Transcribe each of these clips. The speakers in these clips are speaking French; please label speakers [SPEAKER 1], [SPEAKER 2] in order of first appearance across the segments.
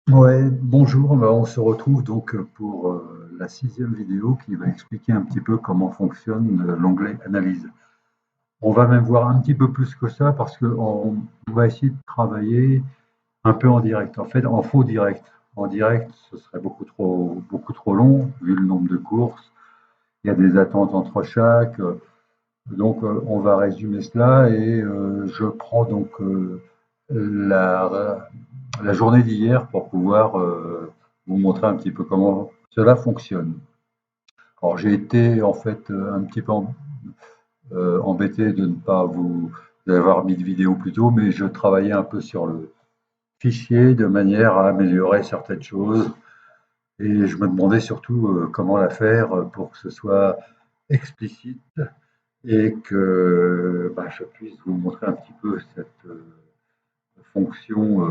[SPEAKER 1] Ouais, bonjour, on se retrouve donc pour la sixième vidéo qui va expliquer un petit peu comment fonctionne l'onglet Analyse. On va même voir un petit peu plus que ça parce qu'on va essayer de travailler un peu en direct. En fait, en faux direct. En direct, ce serait beaucoup trop long vu le nombre de courses. Il y a des attentes entre chaque. Donc, on va résumer cela et je prends donc la, la journée d'hier pour pouvoir vous montrer un petit peu comment cela fonctionne. Alors j'ai été en fait un petit peu embêté de ne pas vous avoir mis de vidéo plus tôt, mais je travaillais un peu sur le fichier de manière à améliorer certaines choses et je me demandais surtout comment la faire pour que ce soit explicite et que je puisse vous montrer un petit peu cette fonction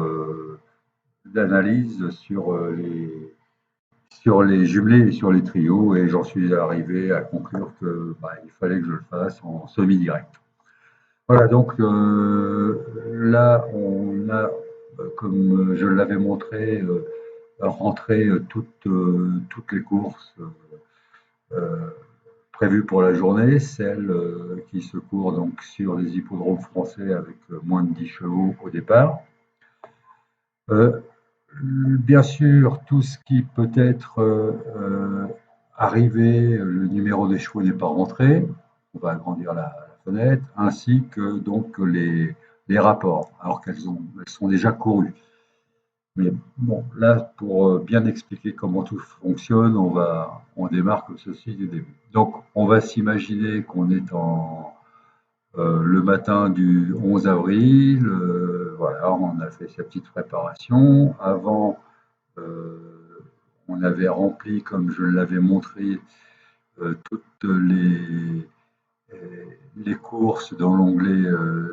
[SPEAKER 1] d'analyse sur les jumelés et sur les trios, et j'en suis arrivé à conclure que il fallait que je le fasse en semi-direct. Voilà, donc là, on a, comme je l'avais montré, rentré toutes les courses euh, prévues pour la journée, celles qui se courent donc sur les hippodromes français avec moins de 10 chevaux au départ. Euh, Bien sûr, tout ce qui peut être arrivé, le numéro des chevaux n'est pas rentré. On va agrandir la fenêtre, ainsi que donc les rapports, alors elles sont déjà courues. Mais bon, là, pour bien expliquer comment tout fonctionne, on démarre comme ceci du début. Donc, on va s'imaginer qu'on est le matin du 11 avril. Voilà, on a fait sa petite préparation. Avant, euh, on avait rempli, comme je l'avais montré, toutes les courses dans l'onglet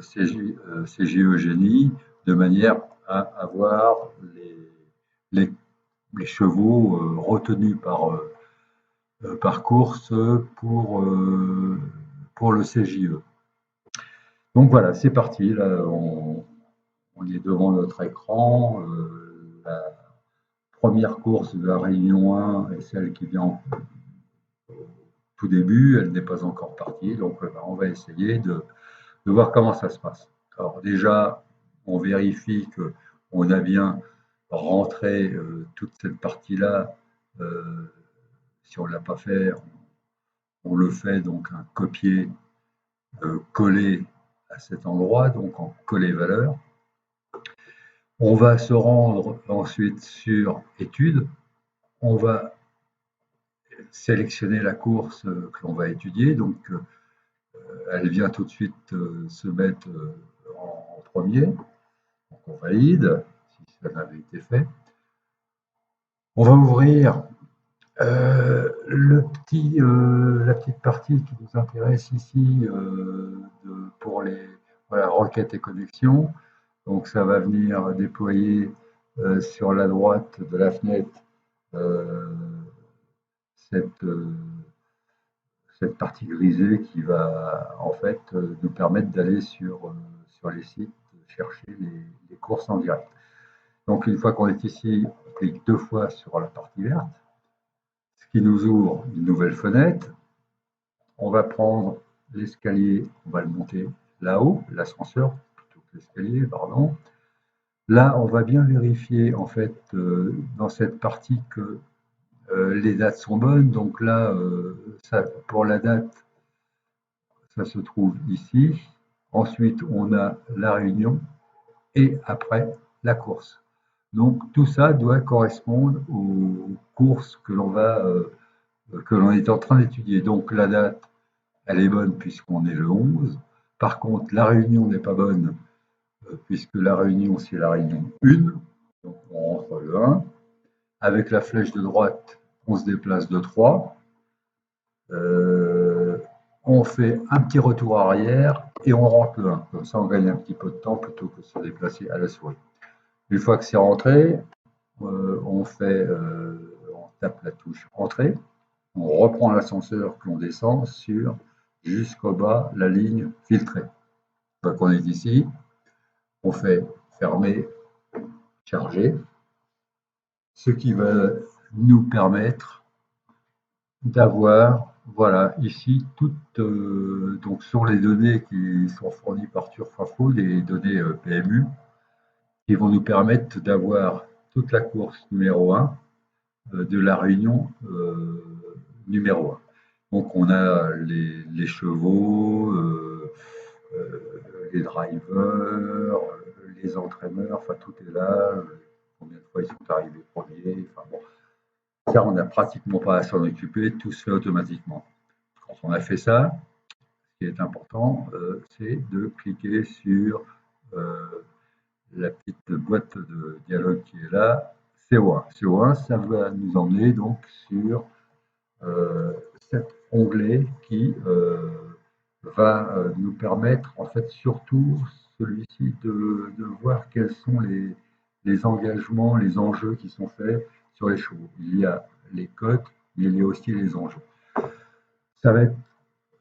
[SPEAKER 1] CGE Génie, de manière à avoir les, les chevaux retenus par course pour le CJE. Donc voilà, c'est parti. Là, on est devant notre écran. La première course de la Réunion 1 est celle qui vient tout début, elle n'est pas encore partie, donc on va essayer de voir comment ça se passe. Alors déjà, on vérifie que on a bien rentré toute cette partie-là. Euh, Si on ne l'a pas fait, on le fait donc un copier coller à cet endroit, donc en coller valeur. On va se rendre ensuite sur études. On va sélectionner la course que l'on va étudier. Donc elle vient tout de suite se mettre en premier. Donc on valide, si ça n'avait été fait. On va ouvrir la petite partie qui nous intéresse ici pour les voilà, requêtes et connexions. Donc ça va venir déployer sur la droite de la fenêtre euh, cette, euh, cette partie grisée qui va en fait nous permettre d'aller sur les sites, chercher les courses en direct. Donc une fois qu'on est ici, on clique deux fois sur la partie verte, ce qui nous ouvre une nouvelle fenêtre. On va prendre l'escalier, on va le monter là-haut, l'ascenseur plutôt que l'escalier, pardon. Là, on va bien vérifier en fait dans cette partie que les dates sont bonnes. Donc là, pour la date, ça se trouve ici. Ensuite, on a la réunion et après la course. Donc tout ça doit correspondre aux courses que l'on est en train d'étudier. Donc la date, elle est bonne puisqu'on est le 11. Par contre, la réunion n'est pas bonne puisque la réunion, c'est la réunion 1. Donc on rentre le 1. Avec la flèche de droite, on se déplace de 3. Euh, on fait un petit retour arrière et on rentre le 1. Comme ça, on gagne un petit peu de temps plutôt que de se déplacer à la souris. Une fois que c'est rentré, on tape la touche Entrée. On reprend l'ascenseur que l'on descend sur jusqu'au bas la ligne filtrée. Une fois qu'on est ici, on fait fermer, charger. ce qui va nous permettre d'avoir, voilà, ici, toutes, donc sur les données qui sont fournies par Turfafo, les données PMU, qui vont nous permettre d'avoir toute la course numéro 1 de la réunion numéro 1. Donc on a les chevaux, les drivers, les entraîneurs, enfin tout est là, combien de fois ils sont arrivés premiers, enfin bon, ça on n'a pratiquement pas à s'en occuper, tout se fait automatiquement. Quand on a fait ça, ce qui est important, c'est de cliquer sur la petite boîte de dialogue qui est là, CO1. CO1, ça va nous emmener donc sur cet onglet qui va nous permettre, en fait, surtout celui-ci, de voir quels sont les engagements, les enjeux qui sont faits sur les chevaux. Il y a les cotes, mais il y a aussi les enjeux. Ça va être,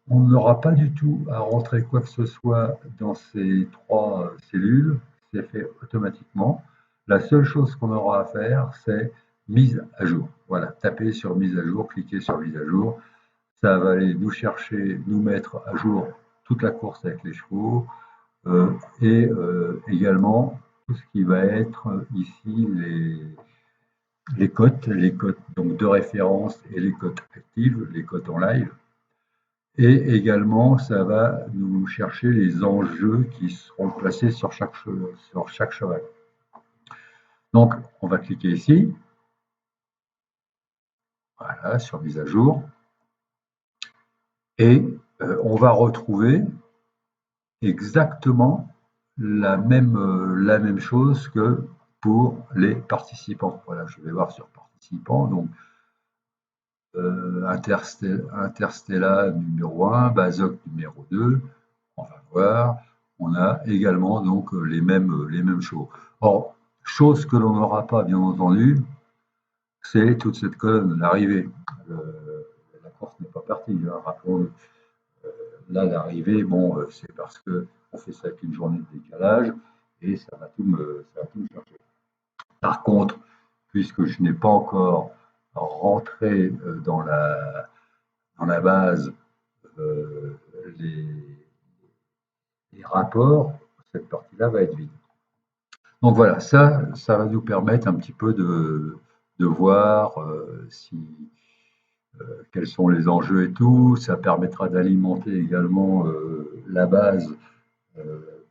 [SPEAKER 1] on n'aura pas du tout à rentrer quoi que ce soit dans ces trois cellules, c'est fait automatiquement. La seule chose qu'on aura à faire, c'est mise à jour. Voilà, taper sur mise à jour, cliquer sur mise à jour. Ça va aller nous chercher, nous mettre à jour toute la course avec les chevaux et également tout ce qui va être ici les cotes donc de référence et les cotes actives, les cotes en live. Et également, ça va nous chercher les enjeux qui seront placés sur chaque cheval. Donc, on va cliquer ici, voilà, sur mise à jour, et on va retrouver exactement la même chose que pour les participants. Voilà, je vais voir sur participants, donc Interstella numéro 1, Bazoc numéro 2, on va voir, on a également donc les mêmes choses. Or, chose que l'on n'aura pas bien entendu, c'est toute cette colonne, l'arrivée. La course n'est pas partie, hein, rappelons-le. Là, l'arrivée, bon, c'est parce qu'on fait ça avec une journée de décalage et ça va tout me chercher. Par contre, puisque je n'ai pas encore rentré dans la base euh, les, les rapports, cette partie-là va être vide. Donc voilà, ça va nous permettre un petit peu de voir quels sont les enjeux et tout. Ça permettra d'alimenter également la base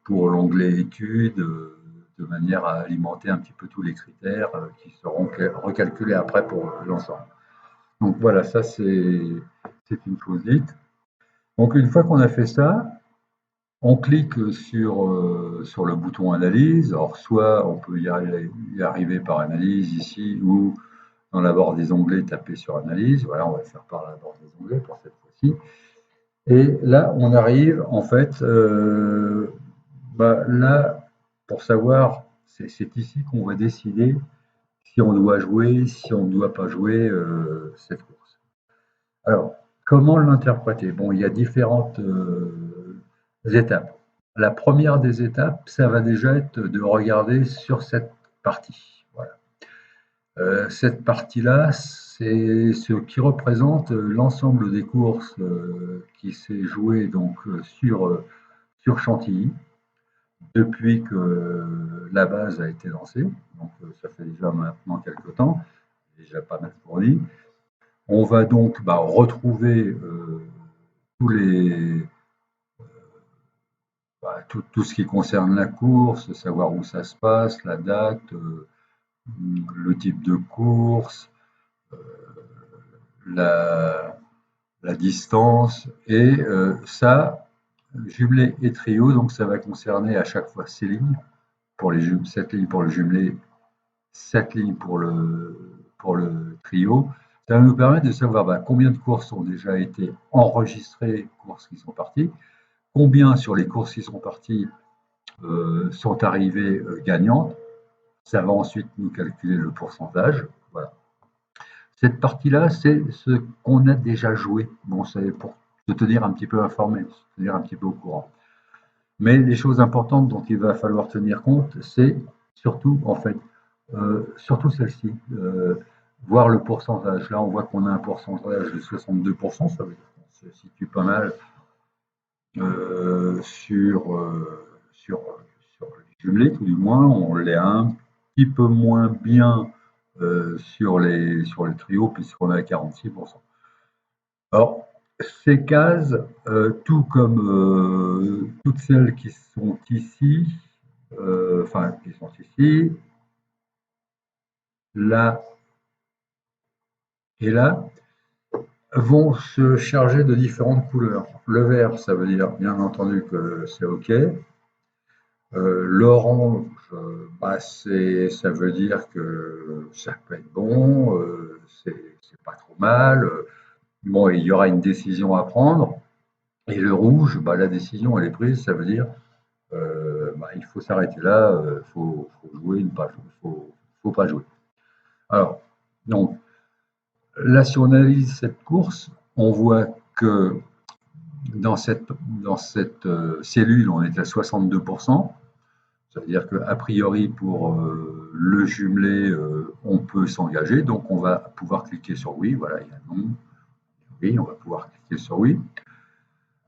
[SPEAKER 1] pour l'onglet études, de manière à alimenter un petit peu tous les critères qui seront recalculés après pour l'ensemble. Donc voilà, ça c'est une chose dite. Donc une fois qu'on a fait ça, on clique sur le bouton analyse. Alors soit on peut y arriver par analyse ici ou dans la barre des onglets taper sur analyse. Voilà, on va faire par la barre des onglets pour cette fois-ci. Et là, on arrive en fait, là, pour savoir, c'est ici qu'on va décider si on doit jouer, si on ne doit pas jouer cette course. Alors, comment l'interpréter? Bon, il y a différentes étapes. La première des étapes, ça va déjà être de regarder sur cette partie. Voilà. Cette partie-là, c'est ce qui représente l'ensemble des courses qui s'est joué donc sur Chantilly depuis que la base a été lancée. Donc ça fait déjà maintenant quelques temps, déjà pas mal fourni. On va donc retrouver tous les tout ce qui concerne la course, savoir où ça se passe, la date, le type de course, la, la distance, et ça, jumelé et trio, donc ça va concerner à chaque fois ces lignes, pour les 7 lignes pour le jumelé, 7 lignes pour le trio. Ça va nous permettre de savoir combien de courses ont déjà été enregistrées, courses qui sont parties, combien sur les courses qui sont parties sont arrivées gagnantes. Ça va ensuite nous calculer le pourcentage. Voilà. Cette partie-là, c'est ce qu'on a déjà joué. Bon, c'est pour se tenir un petit peu informé, se tenir un petit peu au courant. Mais les choses importantes dont il va falloir tenir compte, c'est surtout, en fait, Surtout celle-ci. Voir le pourcentage. Là, on voit qu'on a un pourcentage de 62%, ça veut dire qu'on se situe pas mal sur, sur les jumelés, tout du moins. On l'est un petit peu moins bien sur les trios, puisqu'on est à 46%. Alors, ces cases, tout comme toutes celles qui sont ici, enfin, qui sont ici, là et là, vont se charger de différentes couleurs. Le vert, ça veut dire bien entendu que c'est OK. L'orange, bah, ça veut dire que ça peut être bon, c'est pas trop mal. Bon, il y aura une décision à prendre. Et le rouge, bah, la décision elle est prise, ça veut dire bah, il faut s'arrêter là, faut jouer, faut pas jouer. Alors, donc, là, si on analyse cette course, on voit que dans cette cellule, on est à 62%. Ça veut dire qu'a priori, pour le jumelé, on peut s'engager. Donc, on va pouvoir cliquer sur oui. Voilà, il y a non. Oui, on va pouvoir cliquer sur oui.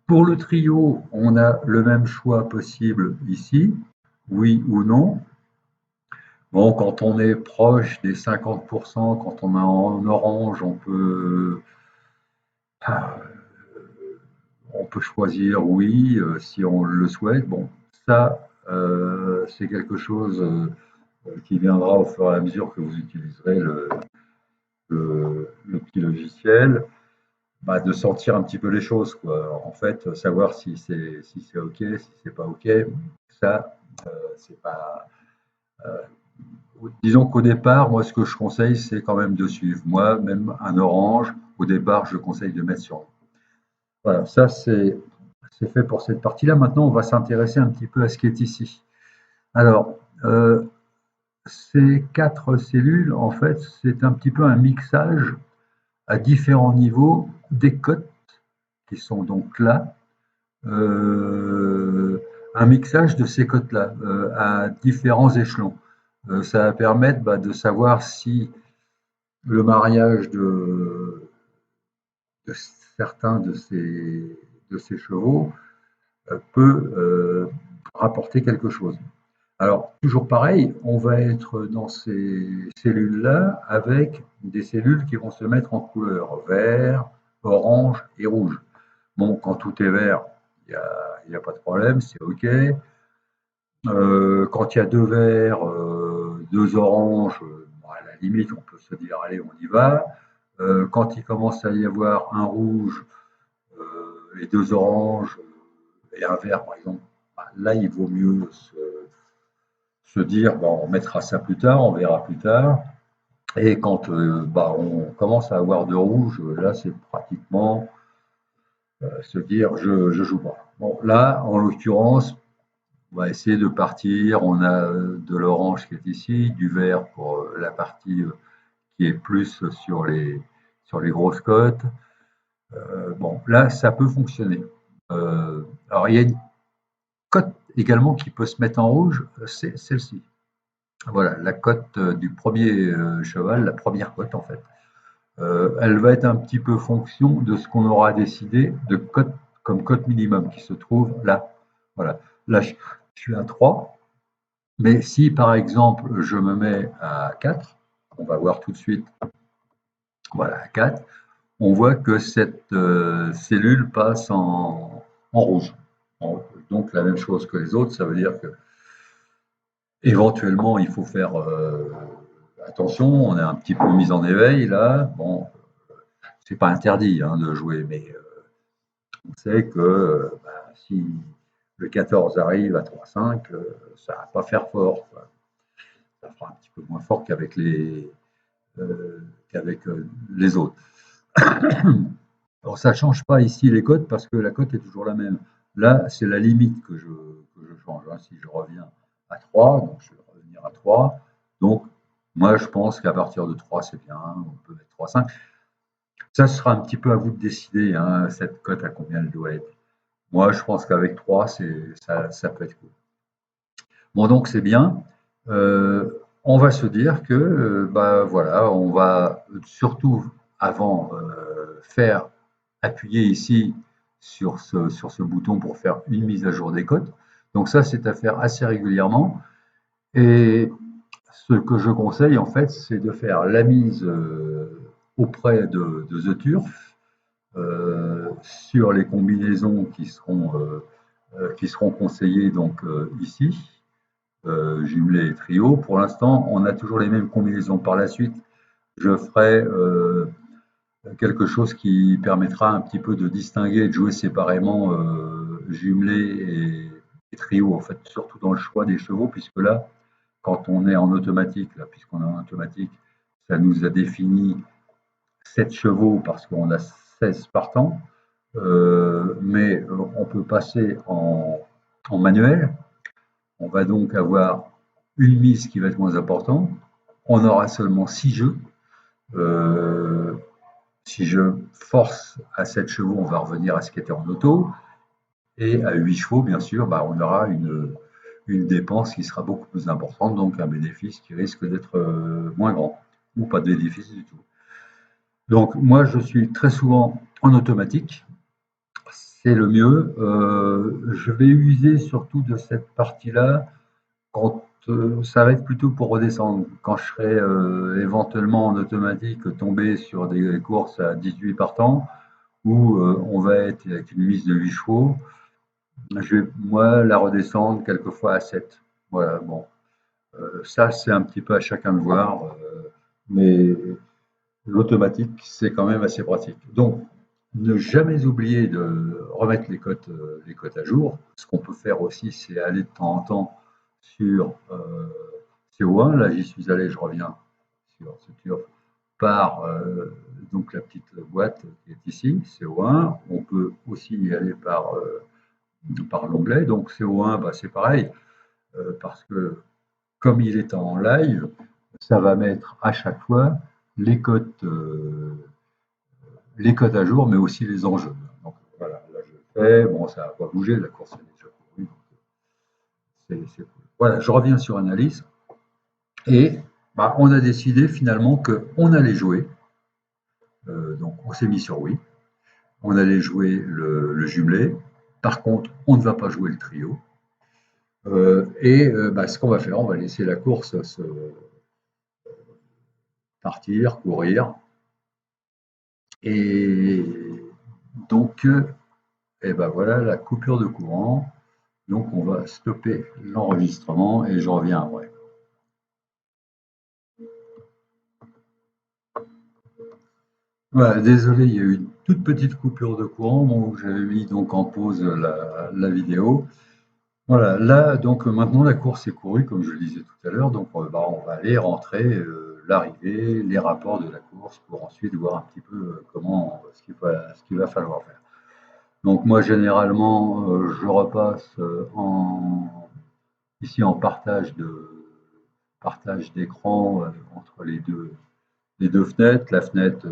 [SPEAKER 1] Pour le trio, on a le même choix possible ici, oui ou non. Bon, quand on est proche des 50%, quand on est en orange, on peut choisir oui si on le souhaite. Bon, ça, c'est quelque chose qui viendra au fur et à mesure que vous utiliserez le petit logiciel, bah, de sentir un petit peu les choses, quoi. En fait, savoir si c'est OK, si c'est pas OK, ça, c'est pas. Disons qu'au départ, moi, ce que je conseille, c'est quand même de suivre. Moi, même un orange, au départ, je conseille de mettre sur. Voilà, ça, c'est fait pour cette partie-là. Maintenant, on va s'intéresser un petit peu à ce qui est ici. Alors, ces quatre cellules, en fait, c'est un petit peu un mixage à différents niveaux des cotes qui sont donc là, un mixage de ces cotes-là à différents échelons. Ça va permettre de savoir si le mariage de certains de ces chevaux peut rapporter quelque chose. Alors, toujours pareil, on va être dans ces cellules-là avec des cellules qui vont se mettre en couleur vert, orange et rouge. Bon, quand tout est vert, il n'y a pas de problème, c'est OK. Quand il y a deux verts, deux oranges, à la limite, on peut se dire, allez, on y va. Quand il commence à y avoir un rouge et deux oranges et un vert, par exemple, bah, là, il vaut mieux se dire, bon, on mettra ça plus tard, on verra plus tard. Et quand on commence à avoir de rouge, là, c'est pratiquement se dire, je joue pas. Bon, là, en l'occurrence, on va essayer de partir. On a de l'orange qui est ici, du vert pour la partie qui est plus sur les grosses cotes. Bon, là, ça peut fonctionner. Alors, il y a une cote également qui peut se mettre en rouge, c'est celle-ci. Voilà, la cote du premier cheval, la première cote en fait. Elle va être un petit peu fonction de ce qu'on aura décidé de cote comme cote minimum qui se trouve là. Voilà. Là, je suis à 3. Mais si par exemple je me mets à 4, on va voir tout de suite, voilà, à 4, on voit que cette cellule passe en rouge. Donc la même chose que les autres, ça veut dire que éventuellement il faut faire attention, on est un petit peu mis en éveil là. Bon, c'est pas interdit hein, de jouer, mais on sait que si le 14 arrive à 3-5, ça ne va pas faire fort, quoi. Ça fera un petit peu moins fort qu'avec les autres. Alors ça ne change pas ici les cotes parce que la cote est toujours la même. Là, c'est la limite que je change. Hein. Si je reviens à 3, donc je vais revenir à 3. Donc, moi, je pense qu'à partir de 3, c'est bien. On peut mettre 3,5. Ça sera un petit peu à vous de décider, hein, cette cote, à combien elle doit être. Moi, je pense qu'avec 3, ça peut être cool. Bon, donc c'est bien. on va se dire que, bah, voilà, on va surtout avant, faire appuyer ici sur ce bouton pour faire une mise à jour des cotes. Donc ça, c'est à faire assez régulièrement et ce que je conseille, en fait, c'est de faire la mise, auprès de The Turf, sur les combinaisons qui seront conseillées donc, ici. Jumelé et trio. Pour l'instant, on a toujours les mêmes combinaisons. Par la suite, je ferai quelque chose qui permettra un petit peu de distinguer et de jouer séparément jumelé et trio, en fait, surtout dans le choix des chevaux, puisque là, quand on est en automatique, là, puisqu'on est en automatique, ça nous a défini 7 chevaux parce qu'on a 16 partants, mais on peut passer en manuel. On va donc avoir une mise qui va être moins importante. On aura seulement 6 jeux. Euh, si je force à 7 chevaux, on va revenir à ce qui était en auto. Et à 8 chevaux, bien sûr, bah, on aura une dépense qui sera beaucoup plus importante, donc un bénéfice qui risque d'être moins grand, ou pas de bénéfice du tout. Donc moi, je suis très souvent en automatique. C'est le mieux. Je vais user surtout de cette partie-là quand ça va être plutôt pour redescendre. Quand je serai éventuellement en automatique tombé sur des courses à 18 partants où on va être avec une mise de 8 chevaux, je vais moi la redescendre quelquefois à 7. Voilà, bon. Ça, c'est un petit peu à chacun de voir, mais l'automatique, c'est quand même assez pratique. Donc, ne jamais oublier de remettre les cotes à jour. Ce qu'on peut faire aussi, c'est aller de temps en temps sur CO1. Là, j'y suis allé, je reviens sur ce turf par donc la petite boîte qui est ici, CO1. On peut aussi y aller par l'onglet. Donc CO1, bah, c'est pareil, parce que comme il est en live, ça va mettre à chaque fois les cotes, les cotes à jour, mais aussi les enjeux. Donc voilà, là je fais, bon, ça n'a pas bougé, la course est déjà courue. C'est cool. Voilà, je reviens sur analyse. Et bah, on a décidé finalement qu'on allait jouer. Donc on s'est mis sur oui. On allait jouer le jumelé. Par contre, on ne va pas jouer le trio. Bah, ce qu'on va faire, on va laisser la course se partir, courir. Et donc, et ben voilà la coupure de courant. Donc on va stopper l'enregistrement et je reviens après. Voilà, désolé, il y a eu une toute petite coupure de courant où j'avais mis donc en pause la vidéo. Voilà, là donc maintenant la course est courue comme je le disais tout à l'heure, donc bah, on va aller rentrer l'arrivée, les rapports de la course pour ensuite voir un petit peu comment ce qu'il va falloir faire. Donc moi généralement je repasse ici en partage d'écran entre les deux fenêtres, la fenêtre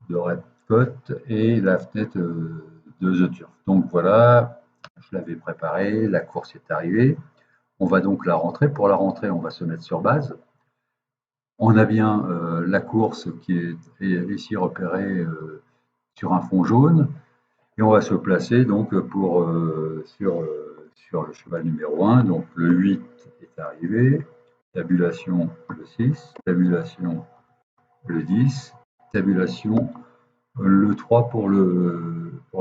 [SPEAKER 1] de Redcote et la fenêtre de The Turf. Donc voilà, je l'avais préparé, la course est arrivée. On va donc la rentrer. Pour la rentrée, on va se mettre sur base. On a bien la course qui est ici repérée sur un fond jaune. Et on va se placer donc sur le cheval numéro 1. Donc le 8 est arrivé, tabulation le 6, tabulation le 10, tabulation le 3 pour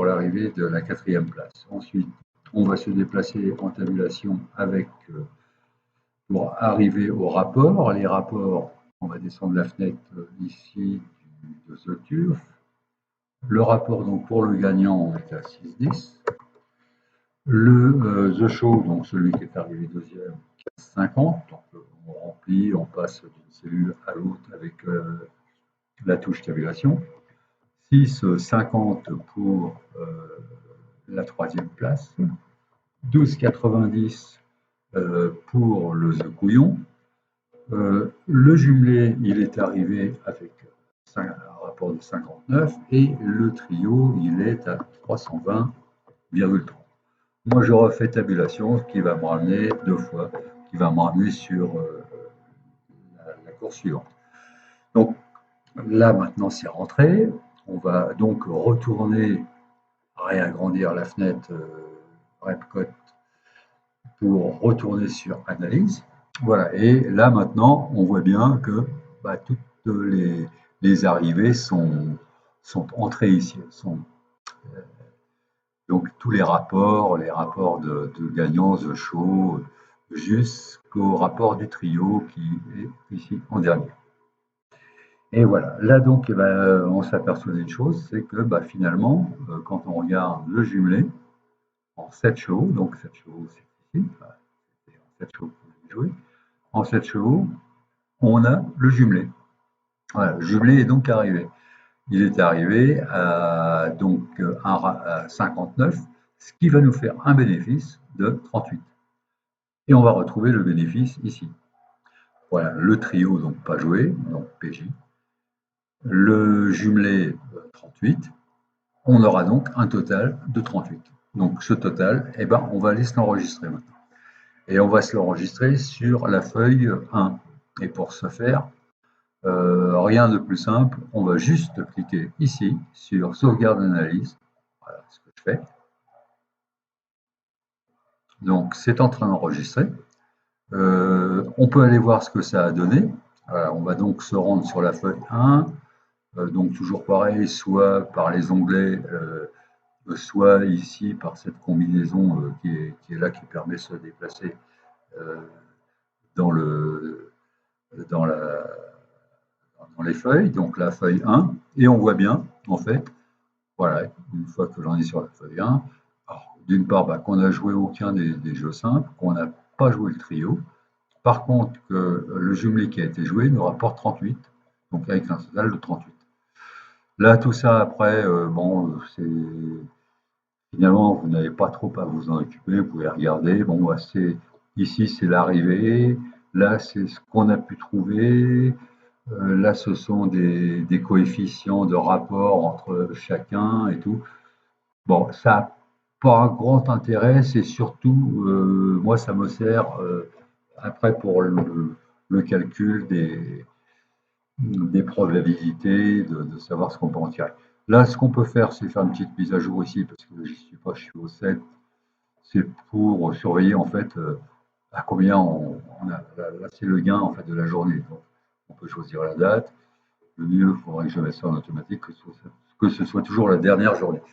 [SPEAKER 1] l'arrivée de la quatrième place. Ensuite, on va se déplacer en tabulation pour arriver au rapport. Les rapports, on va descendre la fenêtre ici de ce turf. Le rapport donc pour le gagnant est à 6-10. The Show, donc celui qui est arrivé deuxième, 50. Donc on remplit, on passe d'une cellule à l'autre avec la touche tabulation. 6,50 pour la troisième place. 12,90 pour le The Couillon. Le jumelé, il est arrivé avec un rapport de 59 et le trio, il est à 320,30. Moi, je refais tabulation, ce qui va me ramener deux fois, qui va me ramener sur course suivante. Donc là maintenant c'est rentré, on va donc retourner, réagrandir la fenêtre Repcot pour retourner sur analyse. Voilà, et là maintenant on voit bien que toutes les arrivées sont entrées ici. Donc tous les rapports de gagnants, de show, jusqu'au rapport du trio qui est ici en dernier. Et voilà, là donc on s'aperçoit d'une chose, c'est que finalement, quand on regarde le jumelé en 7 chevaux, donc 7 chevaux c'est ici, c'est en 7 chevaux que vous avez joué, en 7 chevaux, on a le jumelé. Voilà, le jumelé est donc arrivé. Il est arrivé à, à 59, ce qui va nous faire un bénéfice de 38. Et on va retrouver le bénéfice ici. Voilà, le trio donc pas joué, donc PJ. Le jumelé 38. On aura donc un total de 38. Donc ce total, on va aller se l'enregistrer maintenant. Et on va se l'enregistrer sur la feuille 1. Et pour ce faire, rien de plus simple, on va juste cliquer ici sur sauvegarde analyse. Voilà ce que je fais. Donc c'est en train d'enregistrer. On peut aller voir ce que ça a donné. Voilà, on va donc se rendre sur la feuille 1. Donc toujours pareil, soit par les onglets, soit ici par cette combinaison qui est là, qui permet de se déplacer dans, dans, la, dans les feuilles, donc la feuille 1, et on voit bien, en fait, voilà, une fois que j'en ai sur la feuille 1, d'une part qu'on n'a joué aucun des jeux simples, qu'on n'a pas joué le trio, par contre que le jumelé qui a été joué nous rapporte 38, donc avec un total de 38. Là, tout ça, après, c'est... Finalement, vous n'avez pas trop à vous en occuper, vous pouvez regarder. Bon, ici, c'est l'arrivée. Là, c'est ce qu'on a pu trouver. Là, ce sont des coefficients de rapport entre chacun et tout. Bon, ça n'a pas grand intérêt. C'est surtout, moi, ça me sert après pour le calcul des probabilités, de savoir ce qu'on peut en tirer. Là, ce qu'on peut faire, c'est faire une petite mise à jour ici, parce que je ne suis pas, je suis au 7. C'est pour surveiller en fait à combien on a. Là, c'est le gain en fait de la journée. Donc, on peut choisir la date. Le mieux, il faudrait que je mette ça en automatique, que ce soit toujours la dernière journée.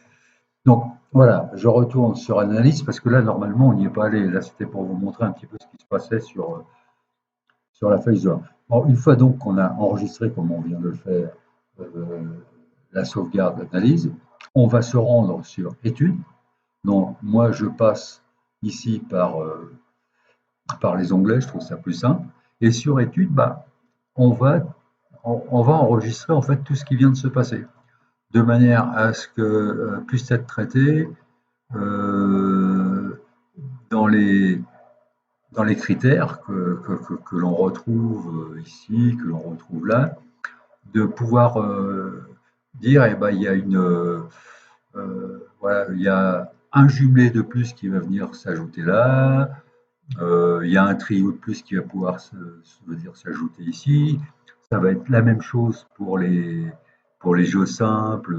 [SPEAKER 1] Donc voilà, je retourne sur analyse parce que là, normalement, on n'y est pas allé. Là, c'était pour vous montrer un petit peu ce qui se passait sur la feuille 1. Bon, une fois donc qu'on a enregistré, comme on vient de le faire, la sauvegarde d'analyse, on va se rendre sur études. Donc moi je passe ici par les onglets, je trouve ça plus simple. Et sur études, on va enregistrer en fait tout ce qui vient de se passer, de manière à ce que puisse être traité dans les critères que l'on retrouve ici, que l'on retrouve là, de pouvoir dire, il y a voilà, il y a un jumelé de plus qui va venir s'ajouter là, il y a un trio de plus qui va pouvoir s'ajouter ici. Ça va être la même chose pour les jeux simples,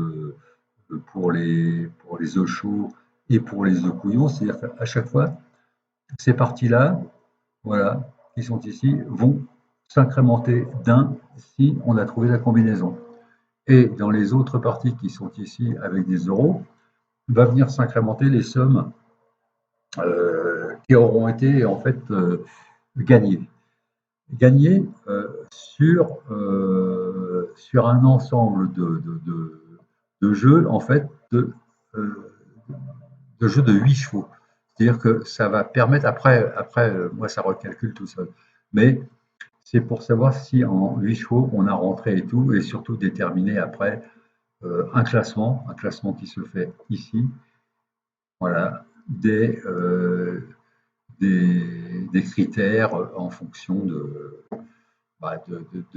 [SPEAKER 1] pour les œufs chauds et pour les œufs couillons. C'est-à-dire qu'à chaque fois, ces parties-là, voilà, qui sont ici, vont s'incrémenter d'un si on a trouvé la combinaison. Et dans les autres parties qui sont ici avec des euros, va venir s'incrémenter les sommes qui auront été en fait gagnées. Gagnées sur un ensemble de jeux en fait de jeux de 8 chevaux. C'est-à-dire que ça va permettre, après moi ça recalcule tout seul, mais c'est pour savoir si en 8 chevaux on a rentré et tout, et surtout déterminer après un classement qui se fait ici, voilà, des critères en fonction de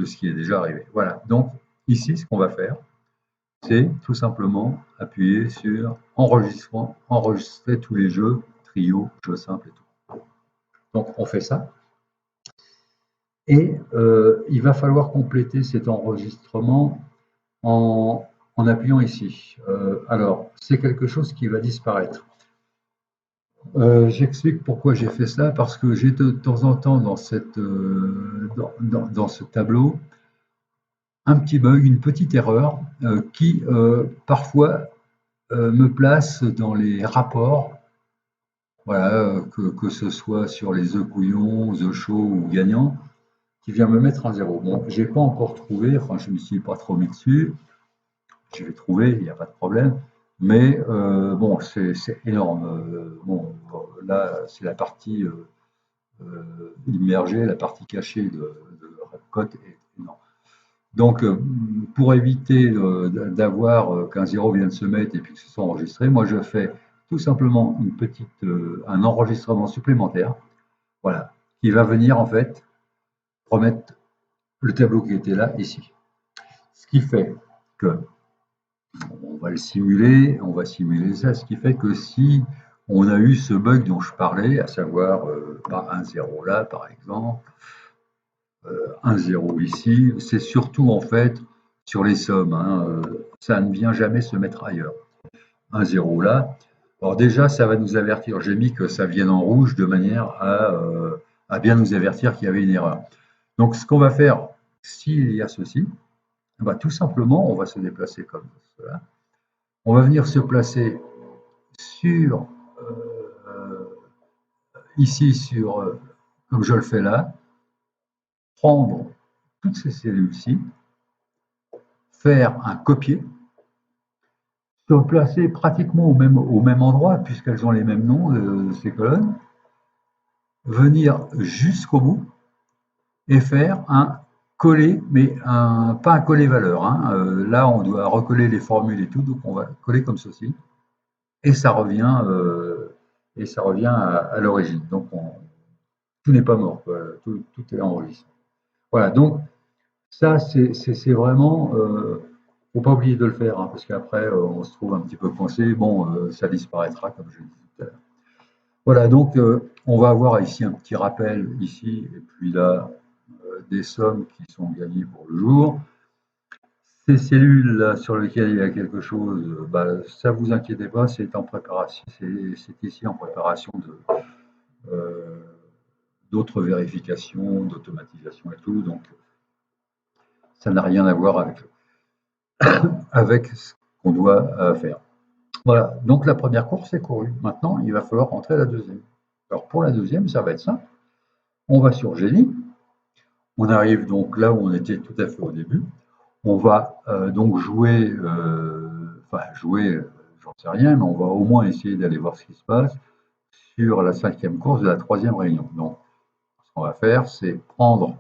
[SPEAKER 1] ce qui est déjà arrivé. Voilà, donc ici ce qu'on va faire, c'est tout simplement appuyer sur enregistrer tous les jeux, trio, jeux simples et tout. Donc on fait ça. Et il va falloir compléter cet enregistrement en appuyant ici. Alors, c'est quelque chose qui va disparaître. J'explique pourquoi j'ai fait ça, parce que j'ai de temps en temps dans ce tableau un petit bug, une petite erreur qui parfois me place dans les rapports, voilà, que ce soit sur les œufs couillons, œufs chauds ou gagnants, qui vient me mettre en zéro. Bon, j'ai pas encore trouvé, enfin je ne me suis pas trop mis dessus, je vais trouver, il n'y a pas de problème, mais bon, c'est énorme. Bon, là, c'est la partie immergée, la partie cachée de Repcot est énorme. Donc, pour éviter d'avoir qu'un zéro vienne se mettre et puis que ce soit enregistré, moi je fais tout simplement un enregistrement supplémentaire, voilà, qui va venir en fait remettre le tableau qui était là ici. Ce qui fait que on va le simuler, on va simuler ça, ce qui fait que si on a eu ce bug dont je parlais, à savoir un 0 là par exemple, un 0 ici, c'est surtout en fait sur les sommes, hein, ça ne vient jamais se mettre ailleurs. Un 0 là, alors déjà ça va nous avertir, j'ai mis que ça vienne en rouge de manière à bien nous avertir qu'il y avait une erreur. Donc ce qu'on va faire, s'il y a ceci, bah, tout simplement on va se déplacer comme cela. On va venir se placer sur, ici, comme je le fais là, prendre toutes ces cellules-ci, faire un copier, se placer pratiquement au même endroit, puisqu'elles ont les mêmes noms, ces colonnes, venir jusqu'au bout et faire un coller, mais pas un coller valeur. Hein. Là, on doit recoller les formules et tout, donc on va coller comme ceci. Et ça revient, à l'origine. Donc, tout n'est pas mort, quoi. Tout est enregistré. Voilà, donc ça, c'est vraiment, faut pas oublier de le faire, hein, parce qu'après, on se trouve un petit peu coincé. Bon, ça disparaîtra, comme je l'ai dit tout à l'heure. Voilà, donc on va avoir ici un petit rappel, ici, et puis là, des sommes qui sont gagnées pour le jour. Ces cellules là sur lesquelles il y a quelque chose, bah, ça vous inquiétez pas, c'est en préparation, c'est ici en préparation euh, d'autres vérifications, d'automatisation et tout, donc ça n'a rien à voir avec ce qu'on doit faire. Voilà, donc la première course est courue. Maintenant, il va falloir rentrer la deuxième. Alors pour la deuxième, ça va être simple. On va sur Génie. On arrive donc là où on était tout à fait au début. On va donc jouer, j'en sais rien, mais on va au moins essayer d'aller voir ce qui se passe sur la cinquième course de la troisième réunion. Donc, ce qu'on va faire, c'est prendre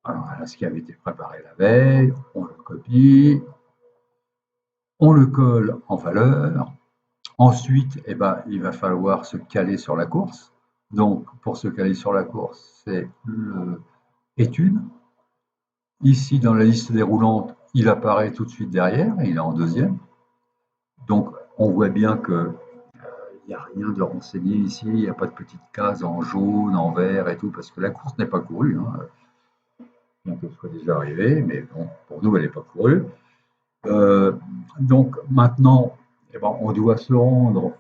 [SPEAKER 1] voilà, ce qui avait été préparé la veille, on le copie, on le colle en valeur. Ensuite, eh ben, il va falloir se caler sur la course. Donc, pour se caler sur la course, c'est le étude. Ici, dans la liste déroulante, il apparaît tout de suite derrière, il est en deuxième. Donc, on voit bien que il n'y a rien de renseigné ici, il n'y a pas de petite case en jaune, en vert et tout, parce que la course n'est pas courue, hein, bien qu'elle soit déjà arrivée, mais bon, pour nous, elle n'est pas courue. Euh, donc maintenant, eh ben, on doit se rendre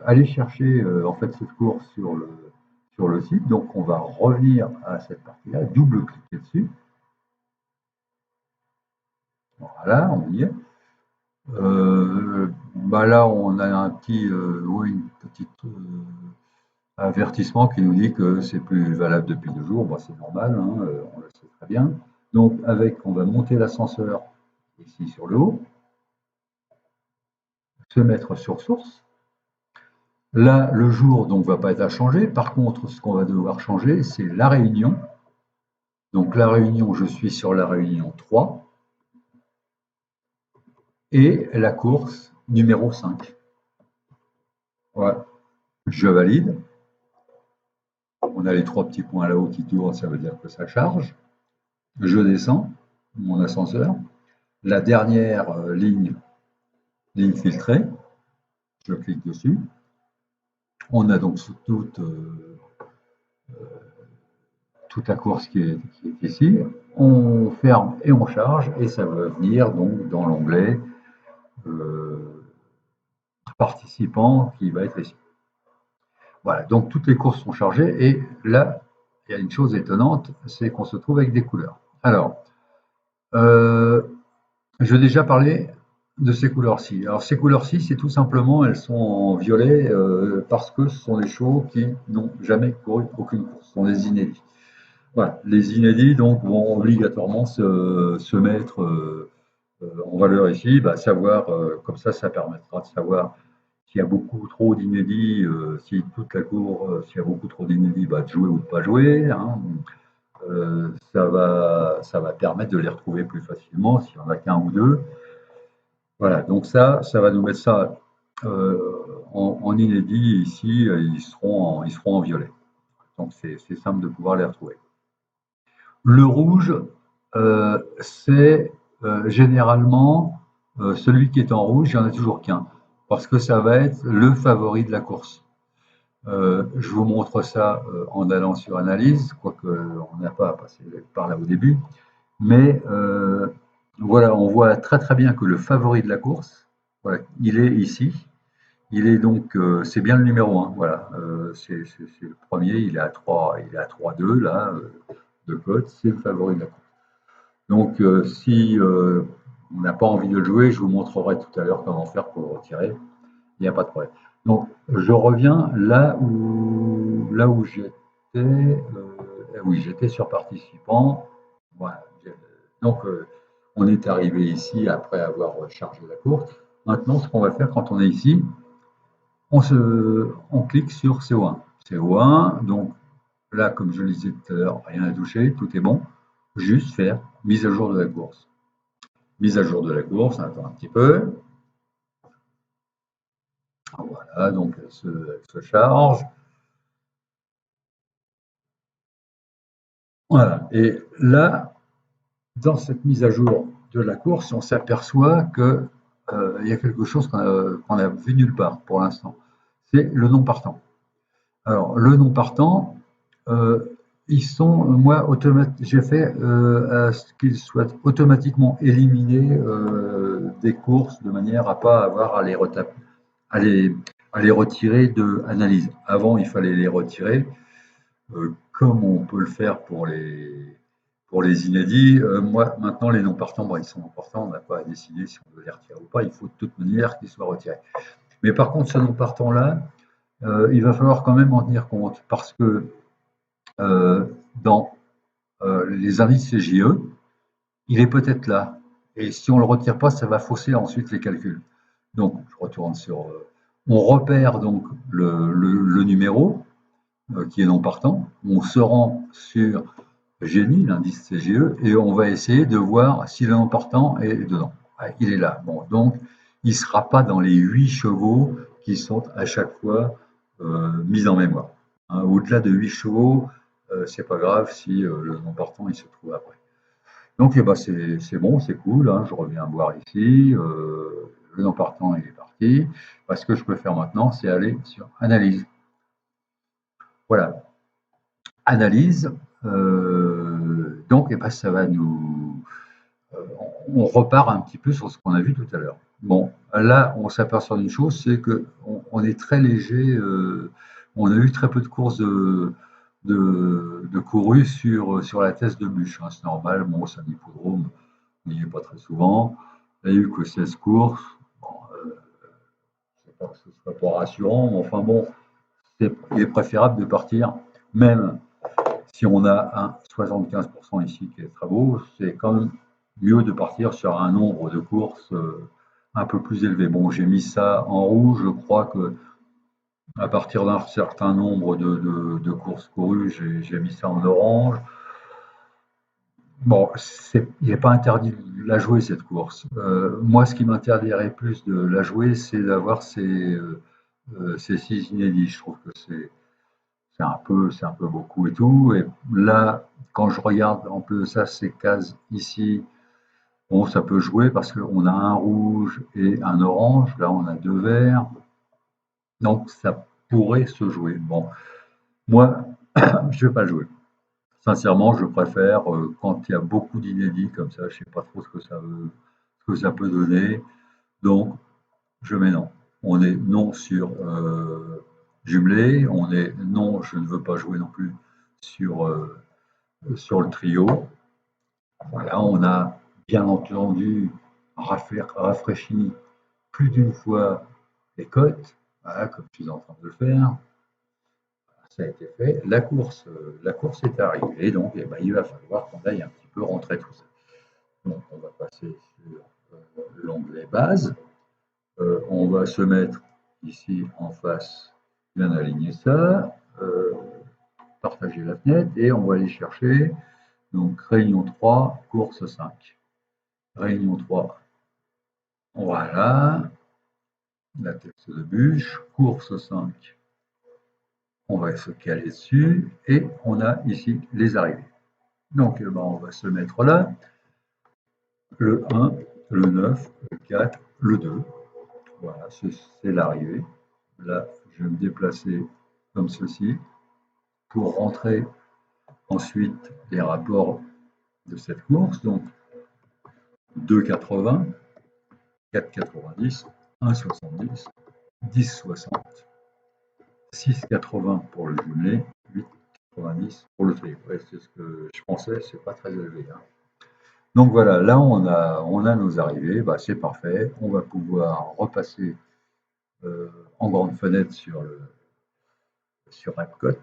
[SPEAKER 1] aller chercher en fait cette course sur le site. Donc on va revenir à cette partie-là, double-cliquer dessus. Voilà, on y est. Bah là, on a une petite avertissement qui nous dit que c'est plus valable depuis 2 jours. Bah, c'est normal, hein, on le sait très bien. Donc on va monter l'ascenseur ici sur le haut, se mettre sur source. Là, le jour donc va pas être à changer. Par contre, ce qu'on va devoir changer, c'est la réunion. Donc la réunion, je suis sur la réunion 3 et la course numéro 5. Voilà. Je valide. On a les 3 petits points là-haut qui tournent, ça veut dire que ça charge. Je descends mon ascenseur. La dernière ligne filtrée, je clique dessus. On a donc toute toute la course qui est ici, on ferme et on charge, et ça va venir donc dans l'onglet participants qui va être ici. Voilà, donc toutes les courses sont chargées, et là, il y a une chose étonnante, c'est qu'on se trouve avec des couleurs. Alors, je vais déjà parler de ces couleurs-ci. Alors, ces couleurs-ci, c'est tout simplement, elles sont en violet parce que ce sont des chevaux qui n'ont jamais couru aucune course, ce sont des inédits. Voilà, les inédits donc vont obligatoirement se mettre en valeur ici, savoir, comme ça permettra de savoir s'il y a beaucoup trop d'inédits, si toute la cour, s'il y a beaucoup trop d'inédits, de jouer ou de pas jouer. Hein. Ça va permettre de les retrouver plus facilement s'il n'y en a qu'un ou deux. Voilà, donc ça va nous mettre ça en inédit ici, ils seront en violet. Donc c'est simple de pouvoir les retrouver. Le rouge, c'est généralement celui qui est en rouge, il n'y en a toujours qu'un, parce que ça va être le favori de la course. Je vous montre ça en allant sur analyse, quoique on n'a pas passé par là au début, mais voilà, on voit très très bien que le favori de la course, voilà, il est ici. Il est donc, c'est bien le numéro 1, voilà, c'est le premier, il est à 3-2 là, de cote, c'est le favori de la course. Donc, si on n'a pas envie de le jouer, je vous montrerai tout à l'heure comment faire pour le retirer. Il n'y a pas de problème. Donc, je reviens là où j'étais. Oui, j'étais sur participants. Voilà. Donc, on est arrivé ici après avoir chargé la course. Maintenant, ce qu'on va faire quand on est ici, on clique sur CO1. CO1, donc là, comme je le disais tout à l'heure, rien à toucher, tout est bon. Juste faire mise à jour de la course. Mise à jour de la course, on attend un petit peu. Voilà, donc elle se charge. Voilà, et là, dans cette mise à jour de la course, on s'aperçoit que il y a quelque chose qu'on a vu nulle part pour l'instant. C'est le non partant. Alors, le non partant, ils sont, moi, j'ai fait à ce qu'ils soient automatiquement éliminés des courses de manière à pas avoir à les retaper, à les retirer de analyse. Avant, il fallait les retirer, comme on peut le faire pour les inédits. Moi, maintenant, les non partants, ils sont importants. On n'a pas à décider si on veut les retirer ou pas. Il faut de toute manière qu'ils soient retirés. Mais par contre, ce non partant-là, il va falloir quand même en tenir compte parce que dans les indices CJE, il est peut-être là. Et si on ne le retire pas, ça va fausser ensuite les calculs. Donc, je retourne sur. On repère donc le numéro qui est non partant. On se rend sur Génie, l'indice CGE, et on va essayer de voir si le non partant est dedans. Il est là. Bon, donc, il ne sera pas dans les 8 chevaux qui sont à chaque fois mis en mémoire. Hein, au-delà de 8 chevaux, c'est pas grave si le non partant il se trouve après. Donc eh ben, c'est bon, c'est cool, hein, je reviens voir ici, le non partant il est parti. Ce que je peux faire maintenant, c'est aller sur analyse. Voilà, analyse, donc eh ben, ça va nous... on repart un petit peu sur ce qu'on a vu tout à l'heure. Bon, là, on s'aperçoit d'une chose, c'est qu'on est très léger, on a eu très peu de courses de couru sur la thèse de bûche. Hein, c'est normal, bon, c'est un hippodrome, on n'y est pas très souvent. Il n'y a eu que 16 courses. Bon, c'est pas que ce soit pas rassurant, mais enfin bon, il est préférable de partir, même si on a un 75% ici qui est très beau, c'est quand même mieux de partir sur un nombre de courses un peu plus élevé. Bon, j'ai mis ça en rouge, je crois que à partir d'un certain nombre de courses courues, j'ai mis ça en orange. Bon, il n'est pas interdit de la jouer cette course. Moi, ce qui m'interdirait plus de la jouer, c'est d'avoir ces 6 inédits. Je trouve que c'est un peu beaucoup et tout. Et là, quand je regarde en plus de ça, ces cases ici, bon, ça peut jouer parce qu'on a un rouge et un orange. Là, on a 2 verts. Donc, ça pourrait se jouer. Bon, moi, je ne vais pas le jouer. Sincèrement, je préfère quand il y a beaucoup d'inédits comme ça, je sais pas trop ce que ça peut donner. Donc, je mets non. On est non sur jumelé, on est non, je ne veux pas jouer non plus sur, sur le trio. Voilà, on a bien entendu rafraîchi plus d'une fois les cotes, voilà, comme je suis en train de le faire. Ça a été fait. La course est arrivée, donc eh ben, il va falloir qu'on aille un petit peu rentrer tout ça. Donc on va passer sur l'onglet base. On va se mettre ici en face, bien aligner ça, partager la fenêtre et on va aller chercher donc réunion 3, course 5. Réunion 3, voilà, la texte de bûche, course 5, on va se caler dessus et on a ici les arrivées. Donc ben, on va se mettre là, le 1, le 9, le 4, le 2. Voilà, c'est l'arrivée. Là, je vais me déplacer comme ceci pour rentrer ensuite les rapports de cette course. Donc 2,80, 4,90, 1,70, 10,60, 6,80 pour le jumelé, 8,90 pour le trio. Ouais, c'est ce que je pensais, c'est pas très élevé. Hein. Donc voilà, là on a nos arrivées, bah, c'est parfait. On va pouvoir repasser en grande fenêtre sur Epcot.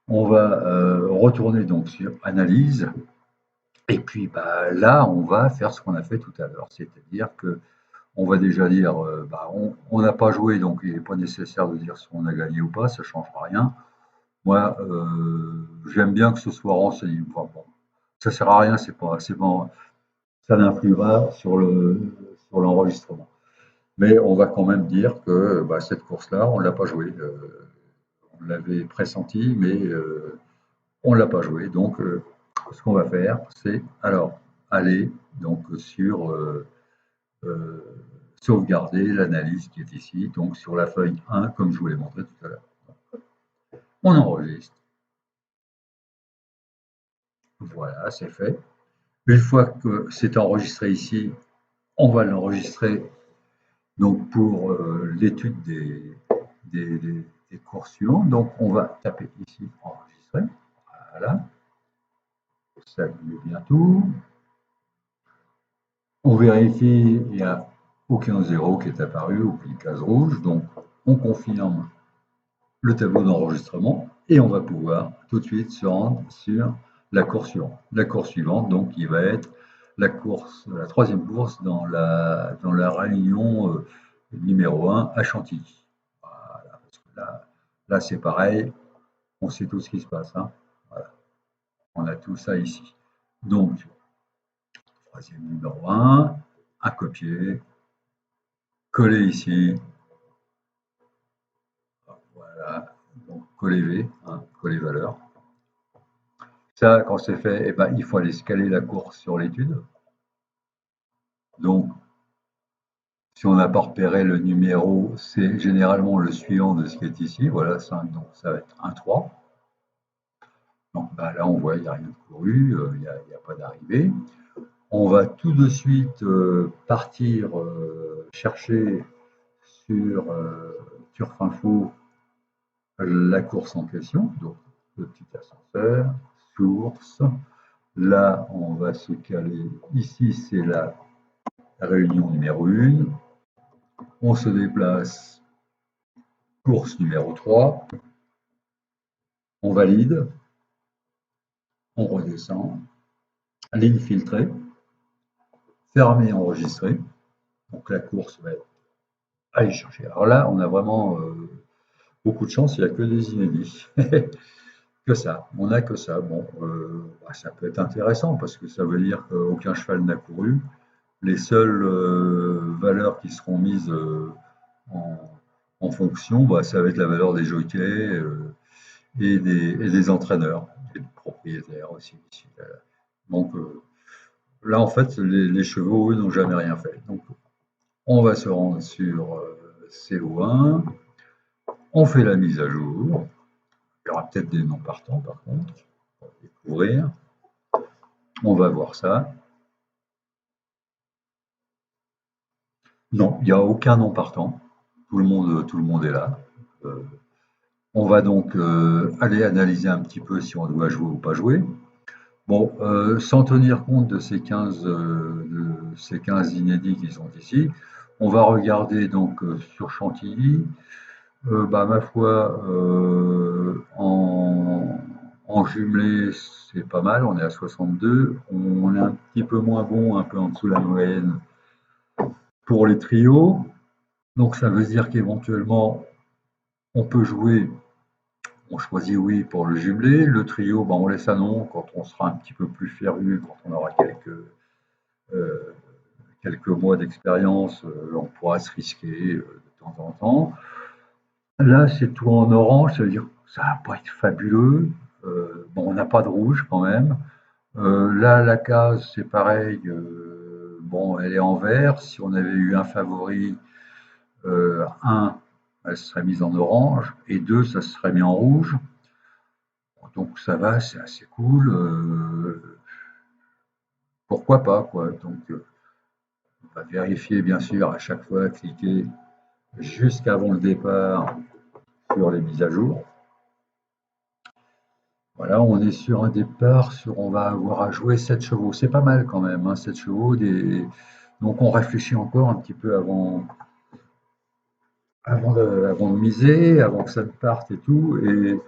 [SPEAKER 1] On va retourner donc sur analyse. Et puis bah, là, on va faire ce qu'on a fait tout à l'heure, c'est-à-dire que on va déjà dire, bah, on n'a pas joué, donc il n'est pas nécessaire de dire si on a gagné ou pas, ça ne changera rien. Moi, j'aime bien que ce soit renseigné. Enfin, bon, ça ne sert à rien, ça n'influera sur l'enregistrement. Mais on va quand même dire que bah, cette course-là, on ne l'a pas jouée. On l'avait pressenti, mais on ne l'a pas joué. Donc, ce qu'on va faire, c'est alors aller donc sur euh, sauvegarder l'analyse qui est ici, donc sur la feuille 1, comme je vous l'ai montré tout à l'heure. On enregistre. Voilà, c'est fait. Une fois que c'est enregistré ici, on va l'enregistrer donc pour l'étude des cours suivants. Donc, on va taper ici enregistrer. Voilà. Ça met bien tout. On vérifie, il n'y a aucun zéro qui est apparu, aucune case rouge. Donc, on confirme le tableau d'enregistrement et on va pouvoir tout de suite se rendre sur la course suivante. La course suivante, donc, qui va être la troisième course dans la réunion numéro 1 à Chantilly. Voilà, parce que là c'est pareil, on sait tout ce qui se passe. Hein. Voilà. On a tout ça ici. Donc, troisième numéro 1, à copier, coller ici. Voilà, donc coller V, hein, coller valeur. Ça, quand c'est fait, eh ben, il faut aller scaler la course sur l'étude. Donc, si on n'a pas repéré le numéro, c'est généralement le suivant de ce qui est ici. Voilà, 5, donc ça va être 1, 3. Donc bah, là, on voit, il n'y a rien de couru, il n'y a, pas d'arrivée. On va tout de suite partir chercher sur Turf Info la course en question. Donc, le petit ascenseur, source. Là, on va se caler. Ici, c'est la réunion numéro 1. On se déplace, course numéro 3. On valide. On redescend. Ligne filtrée. Fermée, enregistrée. Donc la course va être aller chercher. Alors là, on a vraiment beaucoup de chance, il n'y a que des inédits. Que ça, on n'a que ça. Bon, bah, ça peut être intéressant parce que ça veut dire qu'aucun cheval n'a couru. Les seules valeurs qui seront mises en, en fonction, bah, ça va être la valeur des jockeys et des entraîneurs et des propriétaires aussi. Donc là, en fait, les chevaux, eux, n'ont jamais rien fait. Donc, on va se rendre sur CO1, on fait la mise à jour. Il y aura peut-être des noms partants, par contre. Découvrir. On va voir ça. Non, il n'y a aucun non partant. Tout le monde est là. Euh, on va donc aller analyser un petit peu si on doit jouer ou pas jouer. Bon, sans tenir compte de ces 15 inédits qui sont ici, on va regarder donc sur Chantilly. Bah, ma foi, en jumelé, c'est pas mal, on est à 62. On est un petit peu moins bon, un peu en dessous de la moyenne pour les trios. Donc ça veut dire qu'éventuellement, on peut jouer, on choisit oui pour le jumelé. Le trio, bah, on laisse un non quand on sera un petit peu plus féru, quand on aura euh, quelques mois d'expérience, on pourra se risquer de temps en temps. Là, c'est tout en orange, ça veut dire que ça va pas être fabuleux. Bon, on n'a pas de rouge quand même. Là, la case, c'est pareil. Bon, elle est en vert. Si on avait eu un favori, un, elle serait mise en orange, et deux, ça se serait mis en rouge. Donc ça va, c'est assez cool. Pourquoi pas, quoi. Donc on va vérifier, bien sûr, à chaque fois, cliquer jusqu'avant le départ sur les mises à jour. Voilà, on est sur un départ, on va avoir à jouer 7 chevaux. C'est pas mal quand même, hein, 7 chevaux. Donc on réfléchit encore un petit peu avant de miser, avant que ça ne parte et tout. Et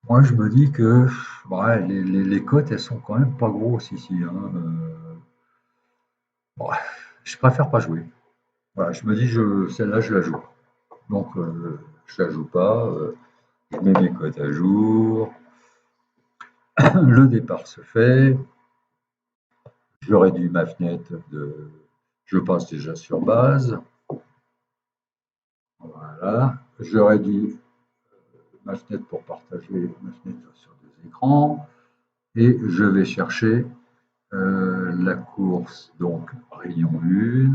[SPEAKER 1] moi je me dis que ouais, les cotes, elles sont quand même pas grosses ici, hein. Ouais, je préfère pas jouer. Voilà, je me dis, celle-là, je la joue. Donc je la joue pas. Je mets mes cotes à jour. Le départ se fait. Je réduis ma fenêtre de. Je passe déjà sur base. Voilà. Je réduis ma fenêtre pour partager ma fenêtre sur deux écrans. Et je vais chercher la course, donc rayon 1.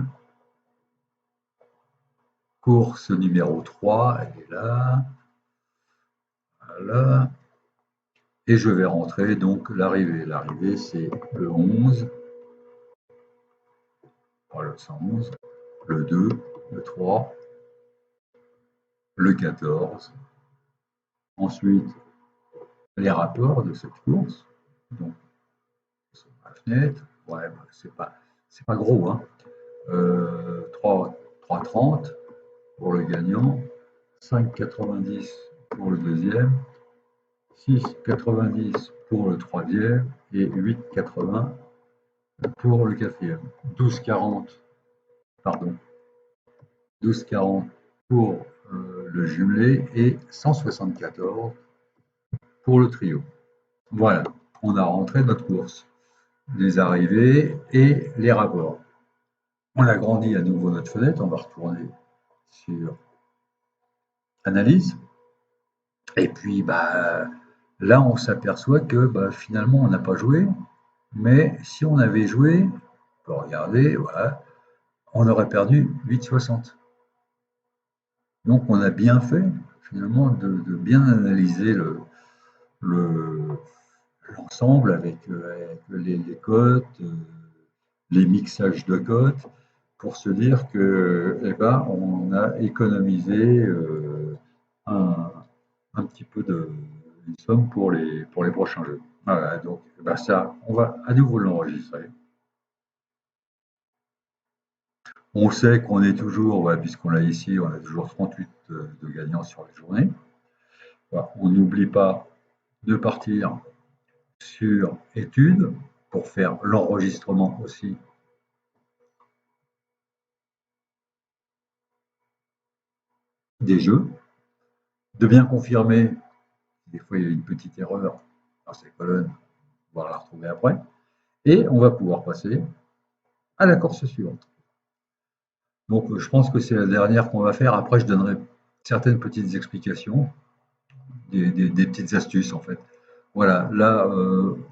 [SPEAKER 1] Course numéro 3, elle est là. Voilà. Et je vais rentrer donc l'arrivée. L'arrivée, c'est le 11. Voilà, 111. Le 2, le 3, le 14. Ensuite, les rapports de cette course. Donc, sur ma fenêtre. Ouais, bah, c'est pas gros, hein. 3,30 pour le gagnant, 5,90 pour le deuxième, 6,90 pour le troisième et 8,80 pour le quatrième. 12,40, pardon, 12,40 pour le jumelé et 174 pour le trio. Voilà, on a rentré notre course, les arrivées et les rapports. On agrandit à nouveau notre fenêtre, on va retourner sur analyse. Et puis bah, là, on s'aperçoit que bah, finalement, on n'a pas joué. Mais si on avait joué, on peut regarder, voilà, on aurait perdu 8,60. Donc on a bien fait finalement de bien analyser le, l'ensemble avec les cotes, les mixages de cotes, pour se dire que eh ben, on a économisé un, un petit peu une somme pour les prochains jeux. Voilà, donc eh ben ça, on va à nouveau l'enregistrer. On sait qu'on est toujours, ouais, puisqu'on l'a ici, on a toujours 38 de gagnants sur la journée. Voilà, on n'oublie pas de partir sur études pour faire l'enregistrement aussi des jeux, de bien confirmer, des fois il y a une petite erreur dans ces colonnes, on va la retrouver après, et on va pouvoir passer à la course suivante. Donc je pense que c'est la dernière qu'on va faire. Après, je donnerai certaines petites explications, des petites astuces en fait. Voilà, là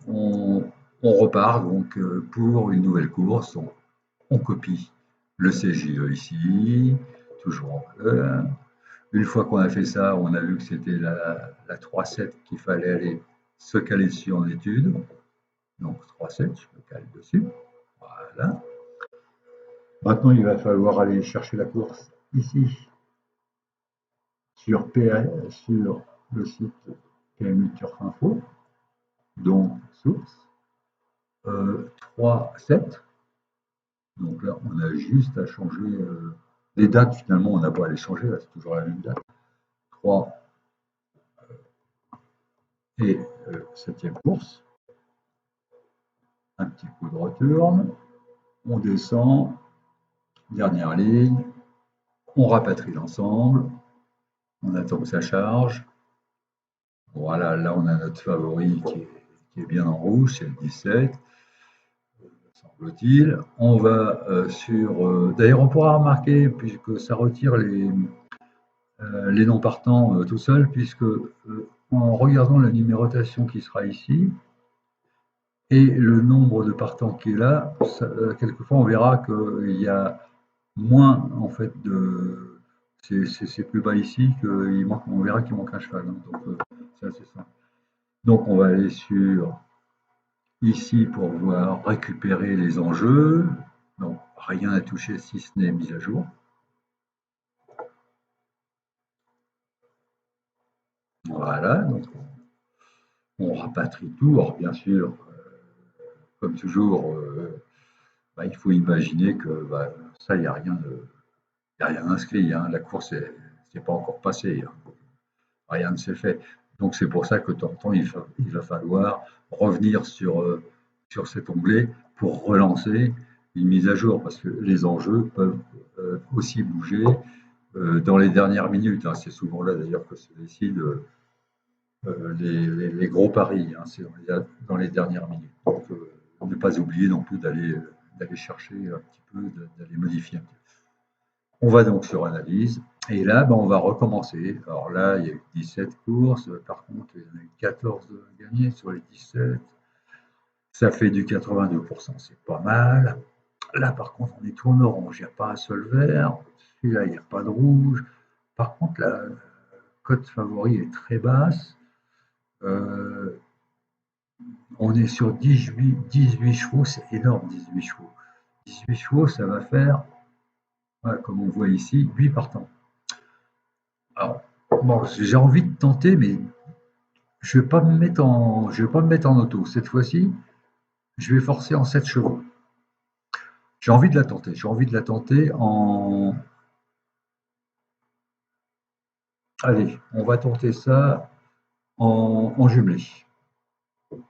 [SPEAKER 1] on repart donc pour une nouvelle course. On copie le CJE ici, toujours en valeur. Une fois qu'on a fait ça, on a vu que c'était la 3,7 qu'il fallait aller se caler dessus en étude. Donc 3-7, je me cale dessus. Voilà. Maintenant, il va falloir aller chercher la course ici, sur le site PMU Turf Info, donc source, 3-7. Donc là, on a juste à changer les dates, finalement, on n'a pas à les changer, là, c'est toujours la même date. 3 et 7e course. Un petit coup de retourne, on descend, dernière ligne, on rapatrie l'ensemble, on attend que ça charge. Voilà, là on a notre favori qui est bien en rouge, c'est le 17, semble-t-il. On va sur... D'ailleurs, on pourra remarquer, puisque ça retire les non partants tout seul, puisque en regardant la numérotation qui sera ici, et le nombre de partants qui est là, quelquefois on verra qu'il y a moins en fait de... C'est plus bas ici qu'il manque, on verra qu'il manque un cheval. Hein, donc c'est assez simple. Donc on va aller sur ici pour voir récupérer les enjeux. Donc rien à toucher si ce n'est mise à jour. Voilà, donc on rapatrie tout. Alors bien sûr, comme toujours, il faut imaginer que ça, il n'y a rien d'inscrit. Hein. La course n'est pas encore passée. Hein. Rien ne s'est fait. Donc c'est pour ça que de temps en temps, il va falloir revenir sur cet onglet pour relancer une mise à jour, parce que les enjeux peuvent aussi bouger dans les dernières minutes. Hein. C'est souvent là d'ailleurs que se décident les gros paris. Hein. C'est dans les dernières minutes. Donc ne pas oublier non plus d'aller chercher un petit peu, d'aller modifier un petit peu. On va donc sur analyse. Et là, on va recommencer. Alors là, il y a eu 17 courses. Par contre, il y en a eu 14 gagnées sur les 17. Ça fait du 82%, c'est pas mal. Là, par contre, on est tout en orange. Il n'y a pas un seul vert. Celui-là, il n'y a pas de rouge. Par contre, la cote favori est très basse. On est sur 18 chevaux. C'est énorme, 18 chevaux. 18 chevaux, ça va faire, comme on voit ici, 8 partants. Alors, bon, j'ai envie de tenter, mais je ne vais pas me mettre en auto. Cette fois-ci, je vais forcer en 7 chevaux. J'ai envie de la tenter. J'ai envie de la tenter en... Allez, on va tenter ça en jumelé.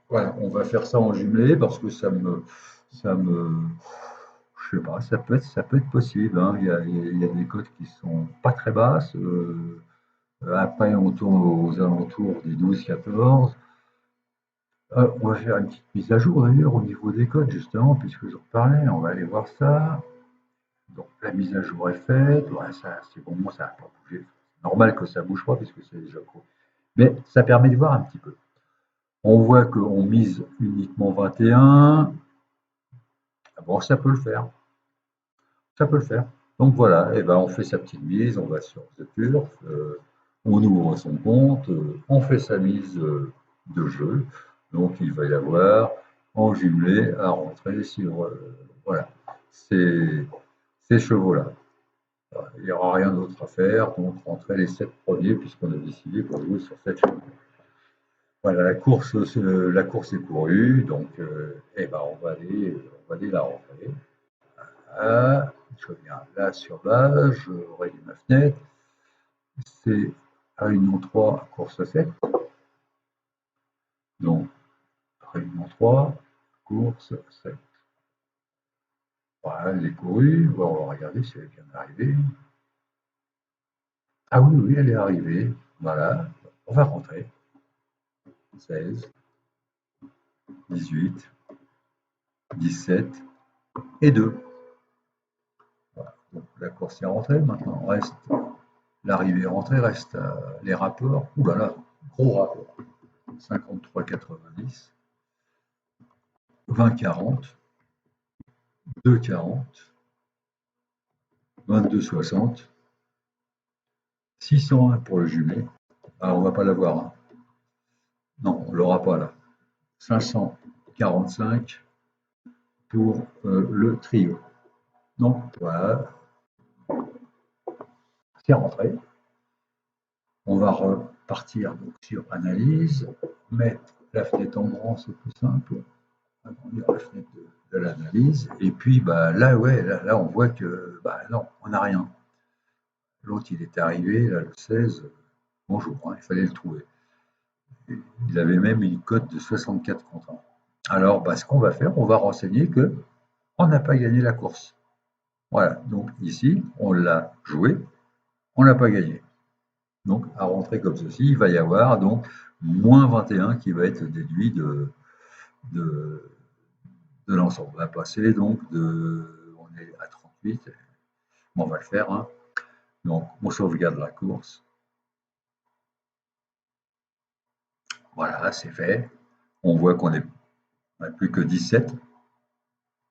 [SPEAKER 1] Voilà, on va faire ça en jumelé parce que je sais pas, ça peut être possible. Hein. Il y a des cotes qui sont pas très basses. Après, on tourne aux alentours des 12-14. On va faire une petite mise à jour d'ailleurs au niveau des codes, justement, puisque j'en parlais. On va aller voir ça. Donc la mise à jour est faite. Ouais, ça, c'est bon, ça n'a pas bougé. Normal que ça ne bouge pas puisque c'est déjà gros. Mais ça permet de voir un petit peu. On voit qu'on mise uniquement 21. Bon, ça peut le faire. Ça peut le faire. Donc voilà, et on fait sa petite mise, on va sur The Turf, on ouvre son compte, on fait sa mise de jeu. Donc il va y avoir en jumelé à rentrer sur voilà, ces chevaux-là. Il n'y aura rien d'autre à faire, donc rentrer les 7 premiers puisqu'on a décidé pour jouer sur 7 chevaux. Voilà, la course est courue, donc on va aller la rentrer. Je viens là sur base, je réduis ma fenêtre. C'est réunion 3, course 7. Donc, réunion 3, course 7. Voilà, elle est courue. Bon, on va regarder si elle est bien arrivée. Ah oui, oui, elle est arrivée. Voilà, on va rentrer. 16, 18, 17 et 2. Voilà. Donc, la course est rentrée. Maintenant, reste l'arrivée rentrée, reste les rapports. Ouh là là, gros rapport. 53,90, 20,40, 2,40, 22,60, 601 pour le jumelé. Alors, on va pas l'avoir. Hein. Non, on l'aura pas là. 545 pour le trio. Donc voilà, c'est rentré. On va repartir donc sur analyse, mettre la fenêtre en grand, c'est plus simple, agrandir la fenêtre de l'analyse, et puis bah, là, ouais, là, on voit que bah, non, on n'a rien. L'autre, il est arrivé, là, le 16, bonjour, hein, il fallait le trouver. Il avait même une cote de 64 contre 1. Alors, bah, ce qu'on va faire, on va renseigner que on n'a pas gagné la course. Voilà, donc ici, on l'a joué, on n'a pas gagné. Donc, à rentrer comme ceci, il va y avoir donc moins 21 qui va être déduit de, de l'ensemble. On va passer donc de. On est à 38. Bon, on va le faire. Hein. Donc, on sauvegarde la course. Voilà, c'est fait. On voit qu'on n'a plus que 17.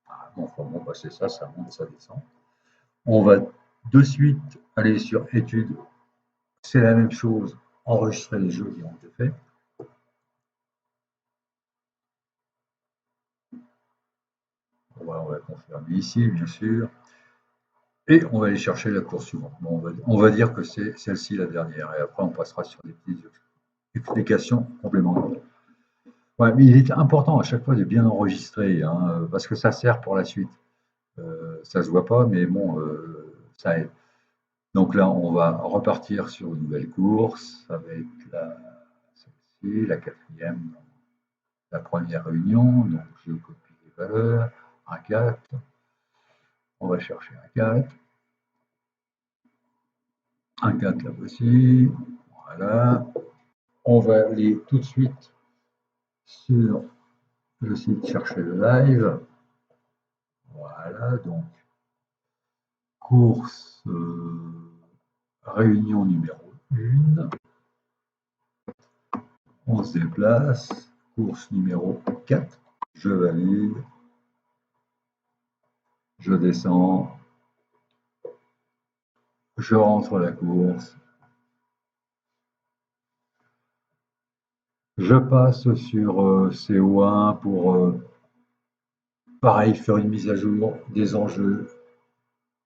[SPEAKER 1] Ah, bon, enfin, bon, bah, c'est ça, ça monte, ça descend. On va de suite aller sur études. C'est la même chose. Enregistrer les jeux qui ont été faits. On va confirmer ici, bien sûr. Et on va aller chercher la course suivante. Bon, on va dire que c'est celle-ci la dernière. Et après, on passera sur des petites explications complémentaires. Ouais, mais il est important à chaque fois de bien enregistrer, hein, parce que ça sert pour la suite. Ça se voit pas, mais bon, ça aide. Donc là, on va repartir sur une nouvelle course. Ça va être celle-ci, la quatrième, la première réunion. Donc je copie les valeurs. Un 4. On va chercher un 4. Un 4 là voici. Voilà. On va aller tout de suite sur le site chercher le live. Voilà, donc course réunion numéro 1. On se déplace. Course numéro 4. Je valide. Je descends. Je rentre la course. Je passe sur CO1 pour, pareil, faire une mise à jour des enjeux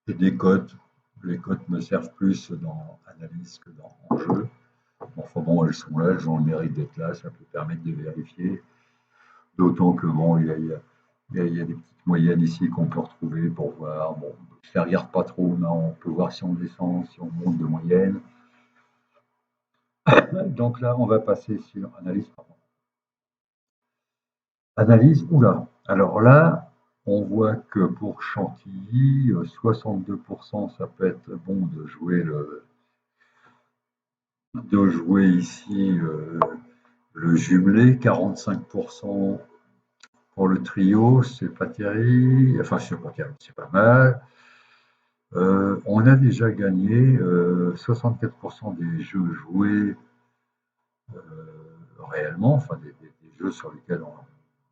[SPEAKER 1] et des cotes. Les cotes me servent plus dans analyse que dans enjeu. Enfin bon, elles sont là, elles ont le mérite d'être là, ça peut permettre de vérifier. D'autant que bon, il y a des petites moyennes ici qu'on peut retrouver pour voir. Bon, je ne les regarde pas trop, mais on peut voir si on descend, si on monte de moyenne. Donc là, on va passer sur analyse. Analyse, oula. Alors là, on voit que pour Chantilly, 62%, ça peut être bon de jouer ici le jumelé, 45% pour le trio, c'est pas terrible. Enfin, c'est pas terrible, c'est pas mal. On a déjà gagné 64% des jeux joués réellement, enfin des jeux sur lesquels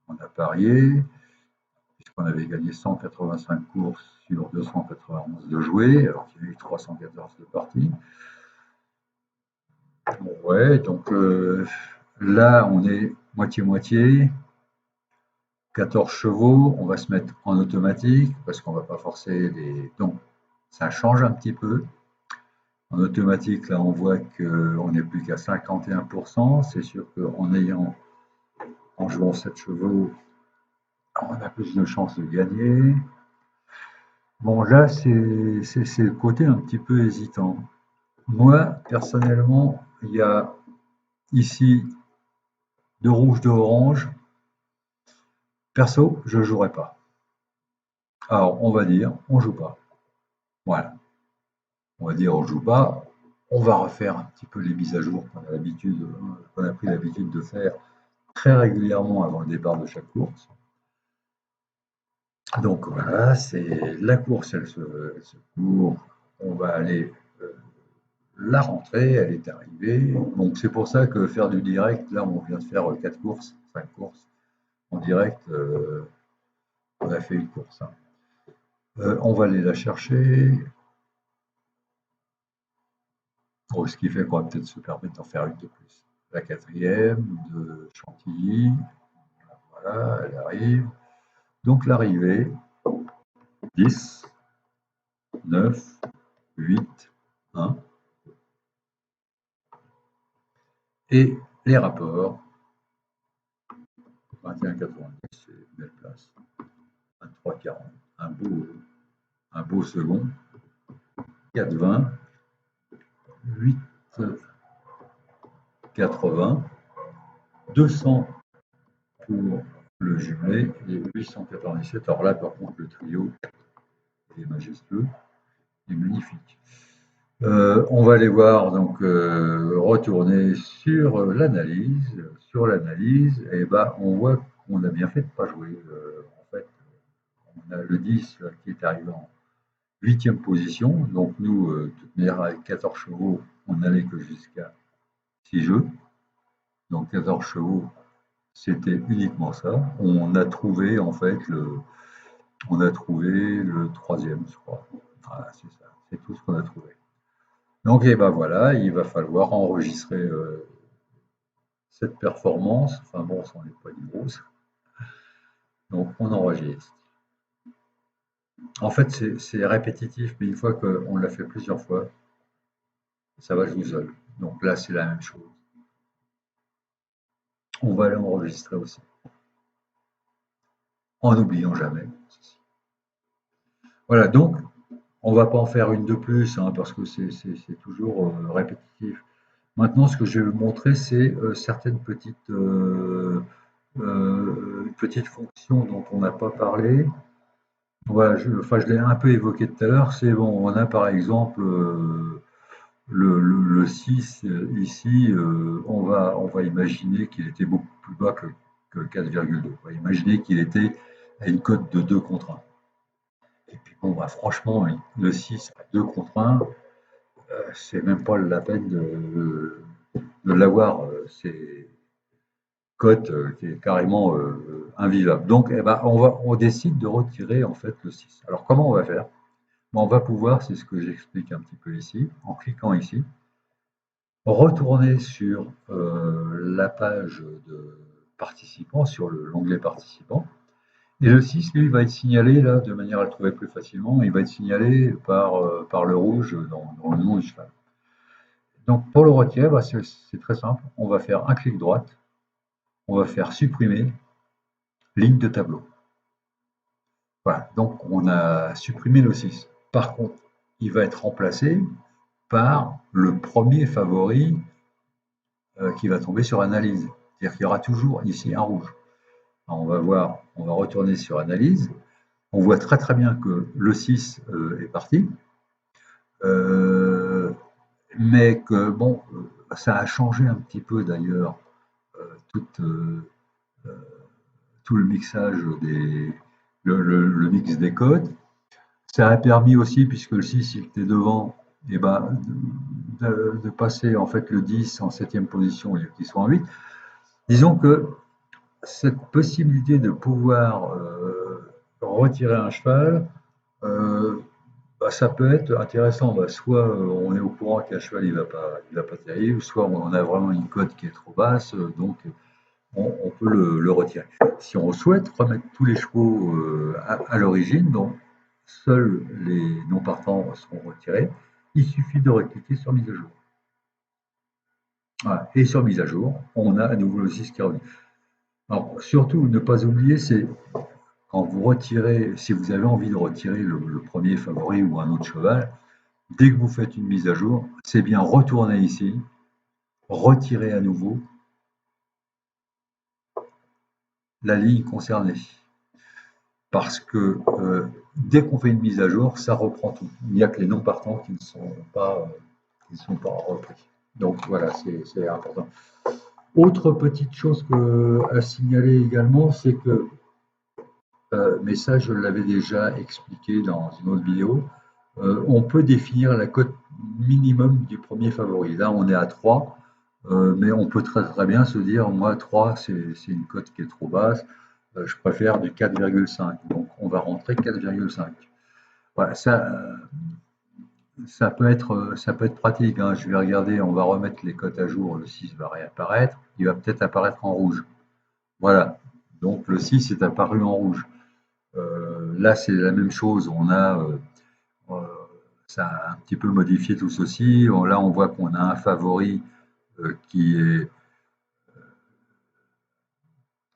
[SPEAKER 1] on a parié, puisqu'on avait gagné 185 courses sur 291 de joués, alors qu'il y a eu 314 de parties. Bon, ouais, donc là, on est moitié-moitié. 14 chevaux, on va se mettre en automatique parce qu'on va pas forcer les. Donc, ça change un petit peu. En automatique, là, on voit qu'on n'est plus qu'à 51%. C'est sûr en jouant 7 chevaux, on a plus de chances de gagner. Bon, là, c'est le côté un petit peu hésitant. Moi, personnellement, il y a ici de rouge, de orange. Perso, je ne jouerai pas. Alors, on va dire, on joue pas. Voilà. On va dire, on joue pas. On va refaire un petit peu les mises à jour qu'on a pris l'habitude de faire très régulièrement avant le départ de chaque course. Donc voilà, c'est la course, elle se court. On va aller la rentrée, elle est arrivée. Donc c'est pour ça que faire du direct, là on vient de faire 4 courses, 5 courses. En direct, on a fait une course. Hein. On va aller la chercher. Ce qui fait qu'on va peut-être se permettre d'en faire une de plus. la quatrième de Chantilly. Voilà, elle arrive. Donc l'arrivée, 10, 9, 8, 1. Et les rapports, 21,90, c'est une belle place. 23,40, un beau second. 4,20, 8,80, 200 pour le jumelé et 897. Alors là, par contre, le trio est majestueux, est magnifique. On va aller voir, donc, retourner sur l'analyse. Sur l'analyse, et ben, on voit qu'on a bien fait de ne pas jouer. En fait, on a le 10 là, qui est arrivé en 8e position. Donc, nous, de toute manière, avec 14 chevaux, on n'allait que jusqu'à 6 jeux. Donc, 14 chevaux, c'était uniquement ça. On a trouvé, en fait, on a trouvé le 3e, je crois. Voilà, c'est ça. C'est tout ce qu'on a trouvé. Donc, et ben voilà, il va falloir enregistrer cette performance. Enfin bon, ça n'est pas une grosse. Donc, on enregistre. En fait, c'est répétitif, mais une fois qu'on l'a fait plusieurs fois, ça va tout seul. Donc là, c'est la même chose. On va l'enregistrer aussi, en n'oubliant jamais ceci. Voilà, donc, on ne va pas en faire une de plus, hein, parce que c'est toujours répétitif. Maintenant, ce que je vais vous montrer, c'est certaines petites fonctions dont on n'a pas parlé. Voilà, je l'ai un peu évoqué tout à l'heure. C'est bon, on a par exemple le 6 ici, on va imaginer qu'il était beaucoup plus bas que 4,2. On va imaginer qu'il était à une cote de 2 contre 1. Et puis bon, bah, franchement, le 6 à 2 contre 1, c'est même pas la peine de l'avoir. C'est cote qui est carrément invivable. Donc, eh ben, on décide de retirer en fait le 6. Alors, comment on va faire? On va pouvoir, c'est ce que j'explique un petit peu ici, en cliquant ici, retourner sur la page de participants, sur l'onglet participants. Et le 6, lui, va être signalé, là, de manière à le trouver plus facilement, il va être signalé par le rouge dans le nom du cheval. Donc, pour le retirer, bah, c'est très simple. On va faire un clic droite, on va faire supprimer ligne de tableau. Voilà, donc on a supprimé le 6. Par contre, il va être remplacé par le premier favori qui va tomber sur analyse. C'est-à-dire qu'il y aura toujours ici un rouge. Alors on va voir, on va retourner sur analyse. On voit très très bien que le 6 est parti. Mais que bon, ça a changé un petit peu d'ailleurs tout, tout le mixage le mix des codes. Ça a permis aussi, puisque le 6 il était devant, et ben, de passer en fait le 10 en 7e position et qu'il soit en 8. Disons que cette possibilité de pouvoir retirer un cheval, euh, bah, ça peut être intéressant. Bah, soit on est au courant qu'un cheval il va pas terrible, soit on a vraiment une cote qui est trop basse, donc on peut le retirer. Si on souhaite remettre tous les chevaux à l'origine, donc seuls les non partants seront retirés, il suffit de recliquer sur mise à jour. Voilà. Et sur mise à jour, on a à nouveau le 6 qui revient. Alors surtout, ne pas oublier, c'est quand vous retirez, si vous avez envie de retirer le premier favori ou un autre cheval, dès que vous faites une mise à jour, c'est bien retourner ici, retirer à nouveau la ligne concernée. Parce que dès qu'on fait une mise à jour, ça reprend tout. Il n'y a que les non partants qui ne sont pas repris. Donc voilà, c'est important. Autre petite chose à signaler également, c'est que, mais ça je l'avais déjà expliqué dans une autre vidéo, on peut définir la cote minimum du premier favori. Là on est à 3, mais on peut très très bien se dire, moi 3 c'est une cote qui est trop basse, je préfère du 4,5. Donc on va rentrer 4,5. Voilà, ça, ça peut être pratique, hein. Je vais regarder, on va remettre les cotes à jour, le 6 va réapparaître, il va peut-être apparaître en rouge. Voilà, donc le 6 est apparu en rouge. Là, c'est la même chose, euh, ça a un petit peu modifié tout ceci. Là, on voit qu'on a un favori qui est,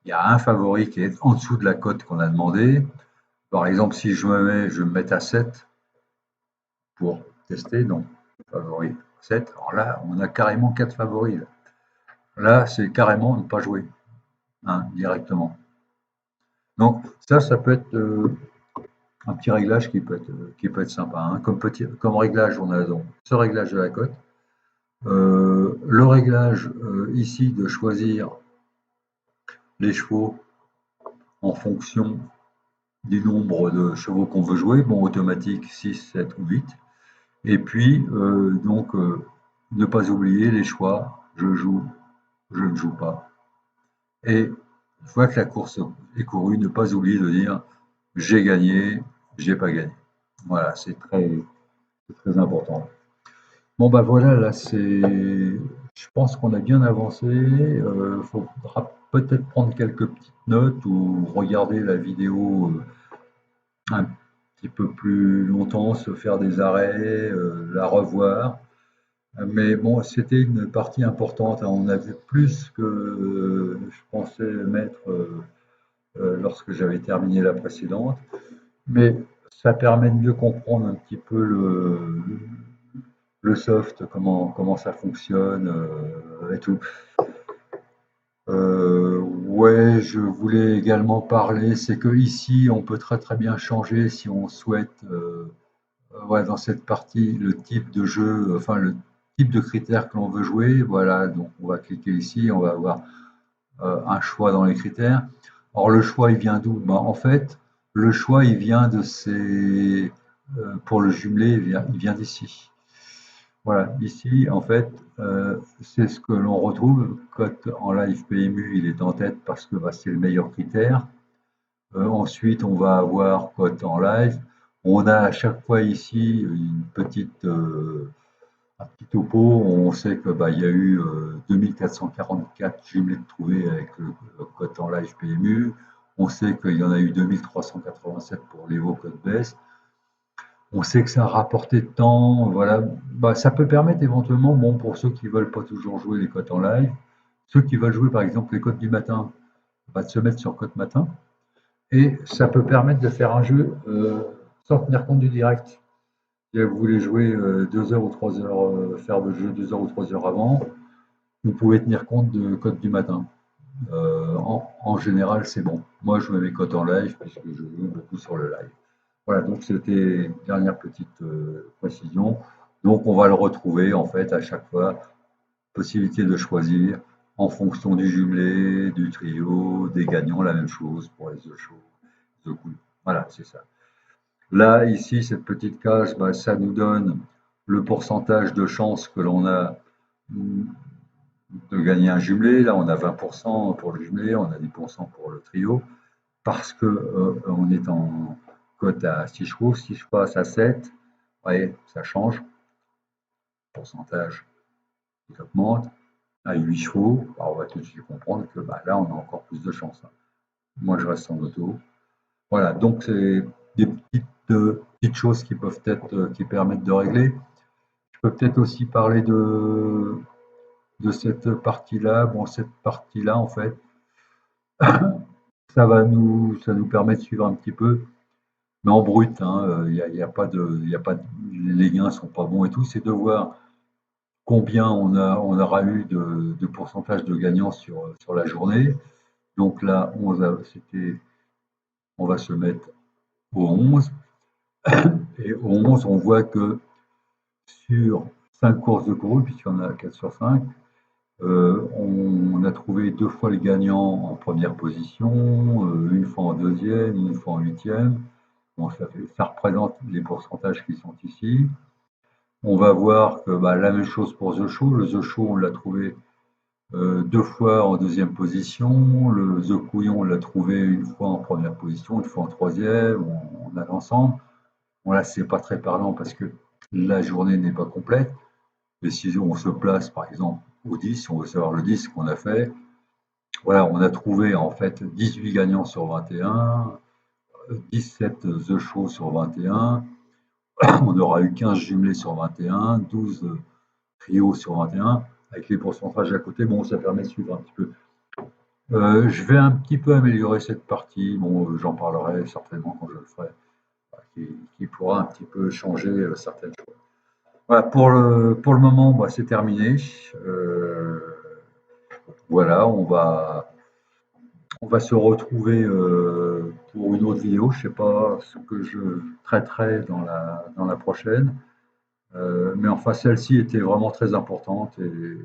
[SPEAKER 1] il y a un favori qui est en dessous de la cote qu'on a demandé. Par exemple, si je vais me mettre à 7 pour tester, donc favori 7. Alors là, on a carrément 4 favoris. Là, c'est carrément ne pas jouer, hein, directement. Donc ça peut être un petit réglage qui peut être sympa, hein. Comme réglage, on a donc ce réglage de la cote. Le réglage ici de choisir les chevaux en fonction du nombre de chevaux qu'on veut jouer, bon, automatique 6, 7 ou 8. Et puis, ne pas oublier les choix, je joue, je ne joue pas. Et une fois que la course est courue, ne pas oublier de dire j'ai gagné, j'ai pas gagné. Voilà, c'est très important. Bon, bah voilà, là, je pense qu'on a bien avancé. Il faudra peut-être prendre quelques petites notes ou regarder la vidéo un petit peu plus longtemps, se faire des arrêts, la revoir. Mais bon, c'était une partie importante, hein. On a vu plus que je pensais mettre lorsque j'avais terminé la précédente. Mais ça permet de mieux comprendre un petit peu le soft, comment ça fonctionne et tout. Ouais, je voulais également parler, c'est que ici, on peut très très bien changer si on souhaite, ouais, dans cette partie, le type de jeu, enfin le type de critères que l'on veut jouer. Voilà, donc on va cliquer ici, on va avoir un choix dans les critères. Or, le choix, il vient d'où? Ben, en fait, le choix, il vient de ces, pour le jumelé, il vient d'ici. Voilà, ici, en fait, c'est ce que l'on retrouve. Cote en live PMU, il est en tête parce que bah, c'est le meilleur critère. Ensuite, on va avoir cote en live. On a à chaque fois ici un petit topo. On sait que bah, il y a eu 2444 jumelés de trouvés avec le cote en live PMU. On sait qu'il y en a eu 2387 pour l'Evo code baisse. On sait que ça a rapporté de temps, voilà. Bah, ça peut permettre éventuellement, bon, pour ceux qui veulent pas toujours jouer les cotes en live, ceux qui veulent jouer par exemple les cotes du matin, bah, de se mettre sur cote matin. Et ça peut permettre de faire un jeu sans tenir compte du direct. Si vous voulez jouer 2 heures ou 3 heures, faire le jeu 2 heures ou 3 heures avant, vous pouvez tenir compte de cotes du matin. En général, c'est bon. Moi, je mets mes cotes en live puisque je joue beaucoup sur le live. Voilà, donc c'était une dernière petite précision. Donc on va le retrouver en fait à chaque fois, possibilité de choisir en fonction du jumelé, du trio, des gagnants, la même chose pour les œufs chauds, les œufs coulés. Voilà, c'est ça. Là, ici, cette petite case, bah, ça nous donne le pourcentage de chances que l'on a de gagner un jumelé. Là, on a 20% pour le jumelé, on a 10% pour le trio, parce que on est en cote à 6 chevaux. Si je passe à 7, voyez, ça change. Le pourcentage qui augmente. À 8 chevaux, bah, on va tout de suite comprendre que bah, là, on a encore plus de chance, hein. Moi, je reste en auto. Voilà, donc c'est des petites choses qui peuvent être, qui permettent de régler. Je peux peut-être aussi parler de cette partie-là. Bon, cette partie-là, en fait, ça nous permet de suivre un petit peu, mais en brut, hein. Y a pas de, y a pas de- les gains sont pas bons et tout. C'est de voir combien on aura eu de pourcentage de gagnants sur la journée. Donc là, on va se mettre au 11. Et au 11, on voit que sur 5 courses de courue, puisqu'il y en a 4 sur 5, on a trouvé 2 fois le gagnant en première position, une fois en deuxième, une fois en huitième. Bon, ça représente les pourcentages qui sont ici. On va voir que bah, la même chose pour The Show. Le The Show, on l'a trouvé 2 fois en deuxième position. Le The Couillon, on l'a trouvé une fois en première position, une fois en troisième. On a l'ensemble. Bon, là, c'est pas très parlant parce que la journée n'est pas complète. Mais si on se place, par exemple, au 10, on veut savoir le 10 qu'on a fait, voilà, on a trouvé en fait 18 gagnants sur 21, 17 The Show sur 21, on aura eu 15 jumelés sur 21, 12 trios sur 21, avec les pourcentages à côté, bon, ça permet de suivre un petit peu. Je vais un petit peu améliorer cette partie, bon, j'en parlerai certainement quand je le ferai, qui pourra un petit peu changer certaines choses. Voilà, pour le moment, bah, c'est terminé. Euh, voilà, on va se retrouver pour une autre vidéo. Je ne sais pas ce que je traiterai dans la prochaine. Mais enfin, celle-ci était vraiment très importante et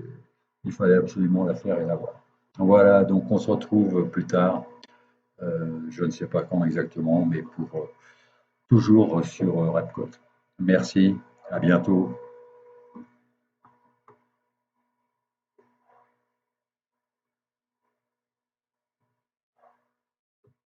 [SPEAKER 1] il fallait absolument la faire et la voir. Voilà, donc on se retrouve plus tard. Je ne sais pas quand exactement, mais pour toujours sur Repcode. Merci, à bientôt.